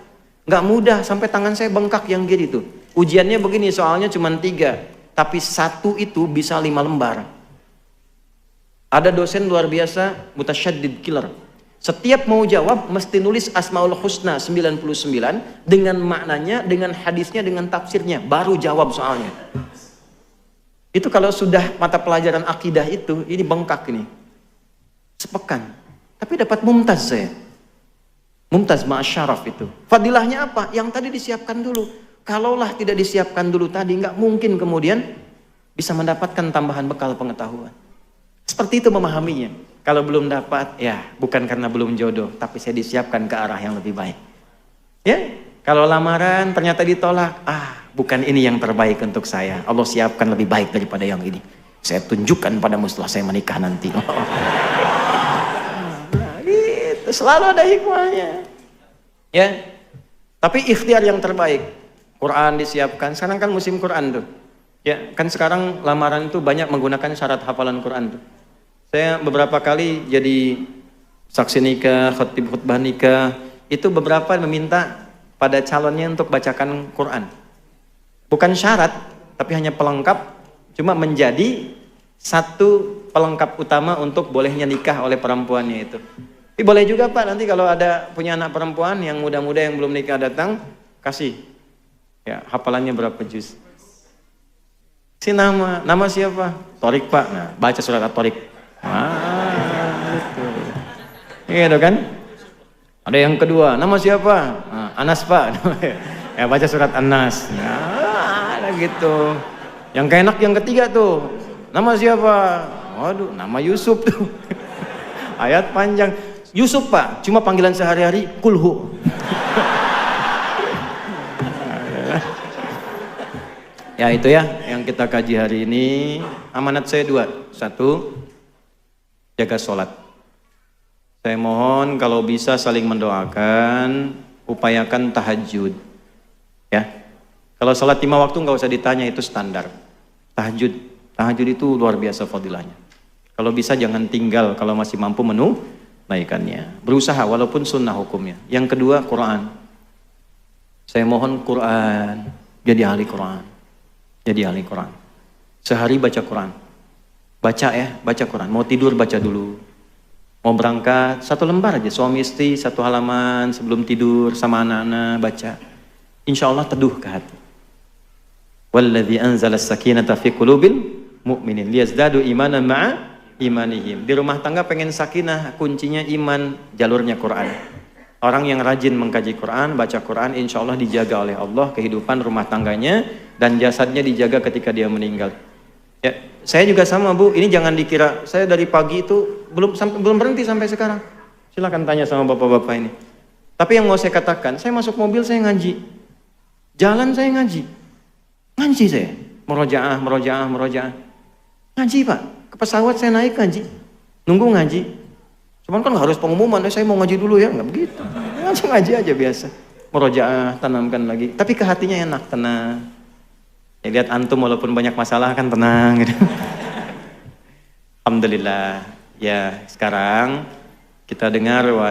nggak mudah, sampai tangan saya bengkak yang kiri tuh. Ujiannya begini, soalnya cuma 3, tapi 1 itu bisa 5 lembar. Ada dosen luar biasa, mutasyaddid killer. Setiap mau jawab mesti nulis Asmaul Husna 99 dengan maknanya, dengan hadisnya, dengan tafsirnya, baru jawab soalnya. Itu kalau sudah mata pelajaran akidah itu, ini bengkak ini. Sepekan. Tapi dapat mumtaz saya. Mumtaz ma'asyaraf itu. Fadilahnya apa? Yang tadi disiapkan dulu. Kalaulah tidak disiapkan dulu tadi, nggak mungkin kemudian bisa mendapatkan tambahan bekal pengetahuan. Seperti itu memahaminya. Kalau belum dapat, ya bukan karena belum jodoh, tapi saya disiapkan ke arah yang lebih baik. Ya, kalau lamaran ternyata ditolak, bukan ini yang terbaik untuk saya. Allah siapkan lebih baik daripada yang ini. Saya tunjukkan padamu setelah saya menikah nanti. Gitu, selalu ada hikmahnya. Ya, tapi ikhtiar yang terbaik. Quran disiapkan. Sekarang kan musim Quran tuh. Ya, kan sekarang lamaran itu banyak menggunakan syarat hafalan Quran tuh. Saya beberapa kali jadi saksi nikah, khatib khutbah nikah, itu beberapa meminta pada calonnya untuk bacakan Quran. Bukan syarat, tapi hanya pelengkap, cuma menjadi satu pelengkap utama untuk bolehnya nikah oleh perempuannya itu. Tapi boleh juga Pak, nanti kalau ada punya anak perempuan yang muda-muda yang belum nikah datang, kasih ya hafalannya berapa juz. Si nama siapa? Torik Pak. Nah, baca surat At-Torik. Gitu. Gitu kan? Ada yang kedua, nama siapa? Nah, Anas Pak. Ya baca surat An-Nas. Nah, ada gitu. Yang keenak yang ketiga tuh, nama siapa? Waduh, nama Yusuf tuh. Ayat panjang. Yusuf Pak, cuma panggilan sehari-hari kulhu. Ya itu ya yang kita kaji hari ini. Amanat saya 2. 1, jaga sholat. Saya mohon kalau bisa saling mendoakan, upayakan tahajud. Ya, kalau sholat 5 waktu nggak usah ditanya, itu standar. Tahajud itu luar biasa fadilahnya. Kalau bisa jangan tinggal kalau masih mampu menunaikannya. Berusaha walaupun sunnah hukumnya. Yang kedua, Quran. Saya mohon Quran, jadi ahli Quran. Jadi ahli Quran. Sehari baca Quran. Baca ya, baca Quran. Mau tidur baca dulu. Mau berangkat 1 lembar aja, suami istri 1 halaman sebelum tidur sama anak-anak baca. Insya Allah teduh ke hati. Walladzi anzala as-sakinata fi qulubil mu'minin liyazdadu imanan ma'a imanihim. Di rumah tangga pengen sakinah, kuncinya iman, jalurnya Quran. Orang yang rajin mengkaji Quran, baca Quran, insya Allah dijaga oleh Allah kehidupan rumah tangganya dan jasadnya dijaga ketika dia meninggal. Ya, saya juga sama Bu. Ini jangan dikira saya dari pagi itu belum berhenti sampai sekarang. Silakan tanya sama bapak-bapak ini. Tapi yang mau saya katakan, saya masuk mobil saya ngaji, jalan saya ngaji saya, merojaah. Ngaji Pak. Ke pesawat saya naik ngaji, nunggu ngaji. Cuman kan harus pengumuman, saya mau ngaji dulu ya, nggak begitu. Ngaji aja biasa. Merojaah, tanamkan lagi. Tapi ke hatinya enak, tenang. Ya, lihat antum walaupun banyak masalah kan tenang gitu. Alhamdulillah. Ya, sekarang kita dengar wa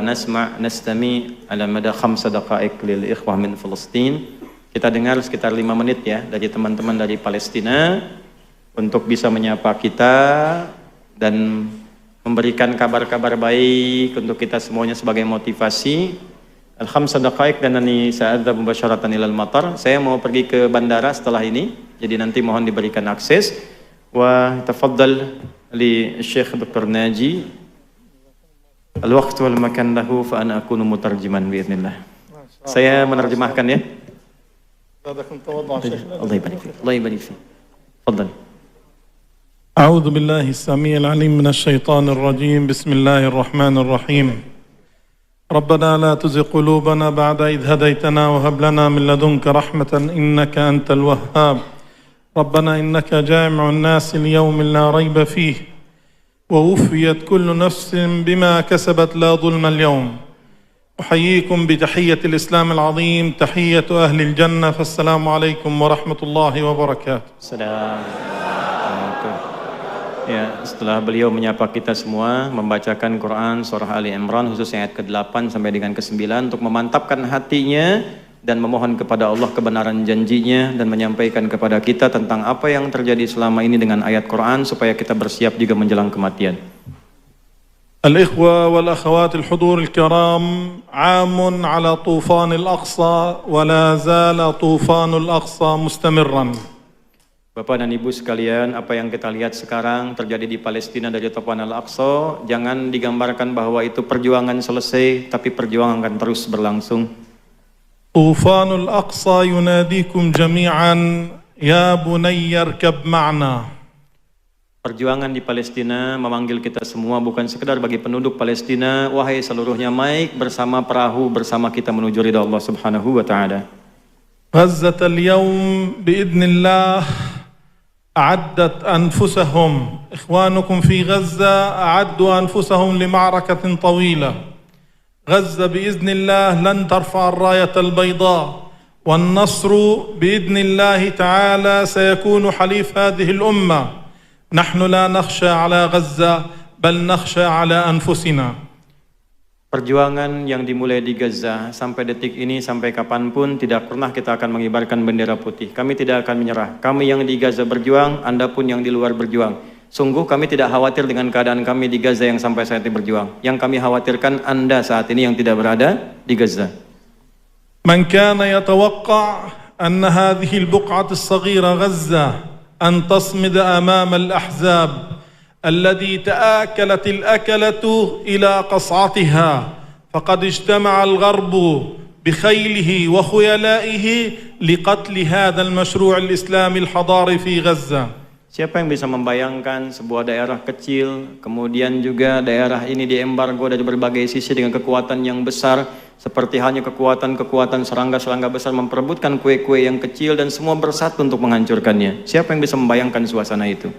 nastami ala mada 5 daqaiq lil ikhwah min Palestin. Kita dengar sekitar 5 menit ya dari teman-teman dari Palestina untuk bisa menyapa kita dan memberikan kabar-kabar baik untuk kita semuanya sebagai motivasi. Al-5 daqaiq dan nani sa'adza mubasyaratan ilal matar. Saya mau pergi ke bandara setelah ini, jadi nanti mohon diberikan akses. Wa tafaddal li Syekh Dr. Naji al-waqt wal makan lahu fa ana akunu mutarjiman biidznillah. Saya menerjemahkan ya. Allah ibarik fik. Allah ibarik fik. Tafadhal. أعوذ بالله السميع العليم من الشيطان الرجيم بسم الله الرحمن الرحيم ربنا لا تزغ قلوبنا بعد إذ هديتنا وهب لنا من لدنك رحمة إنك أنت الوهاب ربنا إنك جامع الناس ليوم لا ريب فيه ووفيت كل نفس بما كسبت لا ظلم اليوم أحييكم بتحية الإسلام العظيم تحية أهل الجنة فالسلام عليكم ورحمة الله وبركاته. Ya, setelah beliau menyapa kita semua, membacakan Quran surah Ali Imran khusus ayat ke-8 sampai dengan ke-9 untuk memantapkan hatinya dan memohon kepada Allah kebenaran janjinya dan menyampaikan kepada kita tentang apa yang terjadi selama ini dengan ayat Quran supaya kita bersiap juga menjelang kematian. الإخوة والأخوات الحضور الكرام عام على طوفان الأقصى ولا زال طوفان الأقصى مستمرا. Bapak dan Ibu sekalian, apa yang kita lihat sekarang terjadi di Palestina dari Tufan Al-Aqsa, jangan digambarkan bahwa itu perjuangan selesai, tapi perjuangan akan terus berlangsung. طوفان الأقصى يناديكم جميعا يا بني اركب معنا. Perjuangan di Palestina memanggil kita semua, bukan sekedar bagi penduduk Palestina, wahai seluruhnya, naik bersama perahu bersama kita menuju ridha Allah Subhanahu wa taala. غزة اليوم بإذن الله أعدت أنفسهم إخوانكم في غزة أعدوا أنفسهم لمعركة طويلة. غزة بإذن الله لن ترفع الراية البيضاء والنصر بإذن الله تعالى سيكون حليف هذه الأمة. نحن لا نخشى على غزة بل نخشى على أنفسنا. Perjuangan yang dimulai di Gaza sampai detik ini, sampai kapanpun tidak pernah kita akan mengibarkan bendera putih. Kami tidak akan menyerah. Kami yang di Gaza berjuang, Anda pun yang di luar berjuang. Sungguh kami tidak khawatir dengan keadaan kami di Gaza yang sampai saat ini berjuang. Yang kami khawatirkan Anda saat ini yang tidak berada di Gaza. من كان يتوقع أن هذه البقعة الصغيرة غزة أن تصمد أمام الأحزاب الذي تآكلت الأكلة إلى قصعتها فقد اجتمع الغرب بخيله وخيلائه لقتل هذا المشروع الإسلامي الحضاري في غزة. Siapa yang bisa membayangkan sebuah daerah kecil, kemudian juga daerah ini diembargo dari berbagai sisi dengan kekuatan yang besar, seperti halnya kekuatan-kekuatan serangga-serangga besar memperebutkan kue-kue yang kecil dan semua bersatu untuk menghancurkannya. Siapa yang bisa membayangkan suasana itu?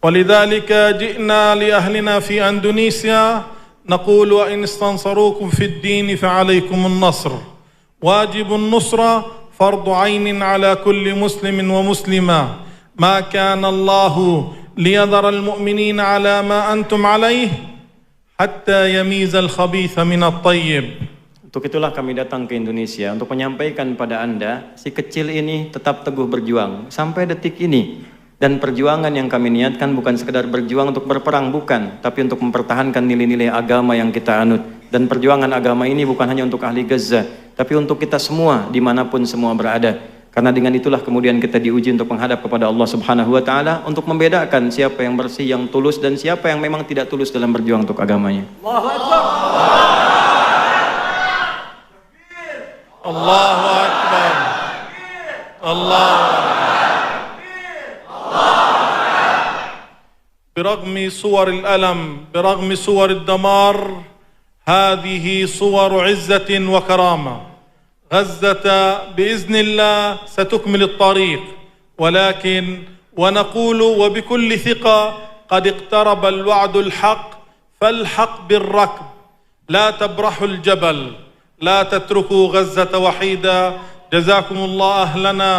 ولذلك جئنا لأهلنا في أندونيسيا نقول وإن استنصروكم في الدين فعليكم النصر واجب النصرة فرض عين على كل مسلم ومسلمة ما كان الله ليذر المؤمنين على ما أنتم عليه حتى يميز الخبيث من الطيب. Untuk itulah kami datang ke Indonesia untuk menyampaikan pada Anda, si kecil ini tetap teguh berjuang sampai detik ini. Dan perjuangan yang kami niatkan bukan sekedar berjuang untuk berperang, bukan, tapi untuk mempertahankan nilai-nilai agama yang kita anut. Dan perjuangan agama ini bukan hanya untuk ahli Gaza, tapi untuk kita semua, dimanapun semua berada. Karena dengan itulah kemudian kita diuji untuk menghadap kepada Allah Subhanahu wa Ta'ala, untuk membedakan siapa yang bersih, yang tulus, dan siapa yang memang tidak tulus dalam berjuang untuk agamanya. Allahu Akbar. Allahu Akbar. Allahu Akbar. برغم صور الألم برغم صور الدمار هذه صور عزة وكرامة. غزة بإذن الله ستكمل الطريق ولكن ونقول وبكل ثقة قد اقترب الوعد الحق فالحق بالركب لا تبرحوا الجبل لا تتركوا غزة وحيدة. جزاكم الله أهلنا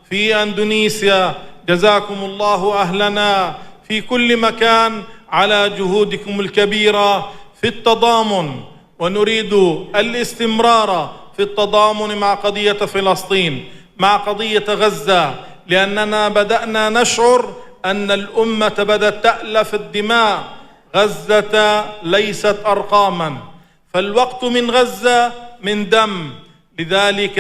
في أندونيسيا جزاكم الله أهلنا في كل مكان على جهودكم الكبيرة في التضامن ونريد الاستمرار في التضامن مع قضية فلسطين مع قضية غزة لأننا بدأنا نشعر أن الأمة بدأت تألف الدماء. غزة ليست أرقاما فالوقت من غزة من دم لذلك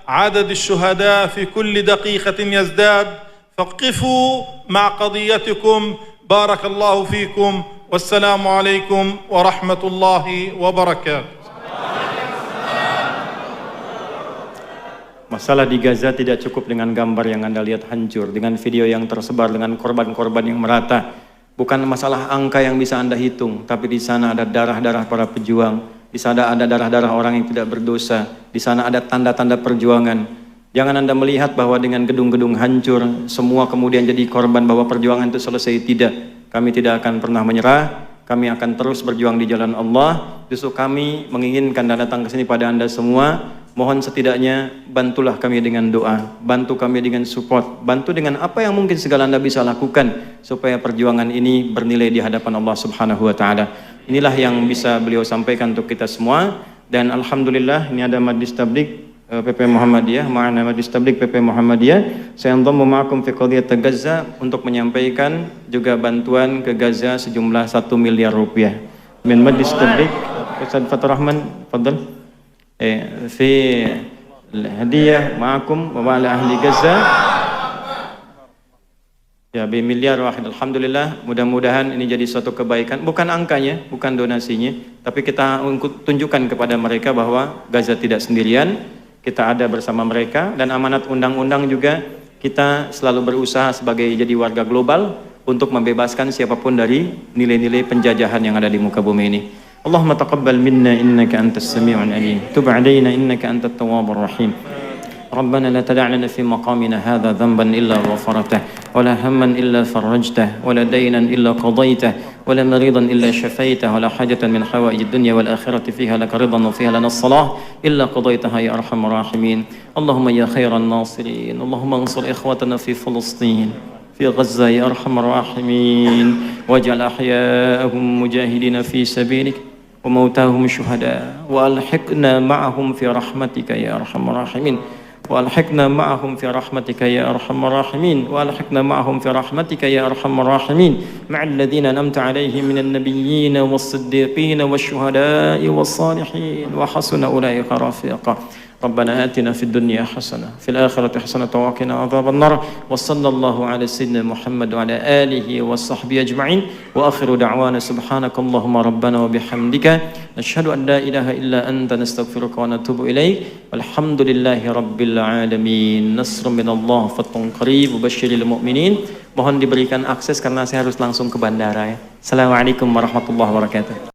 عدد الشهداء في كل دقيقة يزداد فقفوا مع قضيتكم بارك الله فيكم والسلام عليكم ورحمة الله وبركاته. Masalah di Gaza tidak cukup dengan gambar yang Anda lihat hancur, dengan video yang tersebar, dengan korban-korban yang merata. Bukan masalah angka yang bisa Anda hitung, tapi di sana ada darah-darah para pejuang, di sana ada darah-darah orang yang tidak berdosa, di sana ada tanda-tanda perjuangan. Jangan Anda melihat bahwa dengan gedung-gedung hancur, semua kemudian jadi korban bahwa perjuangan itu selesai. Tidak. Kami tidak akan pernah menyerah. Kami akan terus berjuang di jalan Allah. Justru kami menginginkan dan datang ke sini pada Anda semua. Mohon setidaknya bantulah kami dengan doa. Bantu kami dengan support. Bantu dengan apa yang mungkin segala Anda bisa lakukan. Supaya perjuangan ini bernilai di hadapan Allah Subhanahu wa Ta'ala. Inilah yang bisa beliau sampaikan untuk kita semua. Dan Alhamdulillah ini ada Majlis Tabligh PP Muhammadiyah, ma'ana Majlis Tabligh PP Muhammadiyah. Saya antamu ma'akum fi qadiyat Gaza untuk menyampaikan juga bantuan ke Gaza sejumlah 1 miliar rupiah. Min Majlis Tabligh Ustaz Fatur Rahman, fadal. Fi hadiyah ma'akum wa ma'ala ahli Gaza. Ya, bi miliar wahid. Alhamdulillah, mudah-mudahan ini jadi suatu kebaikan. Bukan angkanya, bukan donasinya, tapi kita tunjukkan kepada mereka bahwa Gaza tidak sendirian. Kita ada bersama mereka, dan amanat undang-undang juga kita selalu berusaha sebagai jadi warga global untuk membebaskan siapapun dari nilai-nilai penjajahan yang ada di muka bumi ini. Allahumma taqabbal minna innaka antas sami'un alim. Tub 'alaina innaka antat tawwabur rahim. ربنا لا تدع لنا في مقامنا هذا ذنبا إلا غفرته ولا هما إلا فرجته ولا دينا إلا قضيته ولا مريضا إلا شفيته ولا حاجة من حوائج الدنيا والآخرة فيها لك رضا وفيها لنا الصلاة إلا قضيتها يا أرحم الراحمين. اللهم يا خير الناصرين اللهم انصر إخوتنا في فلسطين في غزة يا أرحم الراحمين واجعل أحياءهم مجاهدين في سبيلك وموتاهم شهداء وألحقنا معهم في رحمتك يا أرحم الراحمين وألحقنا معهم في رحمتك يا أرحم الراحمين وألحقنا معهم في رحمتك يا أرحم الراحمين مع الذين أنعمت عليهم من النبيين والصديقين والشهداء والصالحين وحسن أولئك رفيقا ربنا آتنا في الدنيا حسنة في الآخرة حسنة وقنا عذاب النار وصلى الله على سيدنا محمد وعلى آله وصحبه أجمعين وآخر دعوانا سبحانك اللهم ربنا وبحمدك نشهد أن لا إله إلا أنت نستغفرك ونتوب إليك والحمد لله رب العالمين نصر من الله فتح قريب وبشر المؤمنين. Mohon diberikan akses karena saya harus langsung ke bandara ya. Assalamualaikum warahmatullahi wabarakatuh.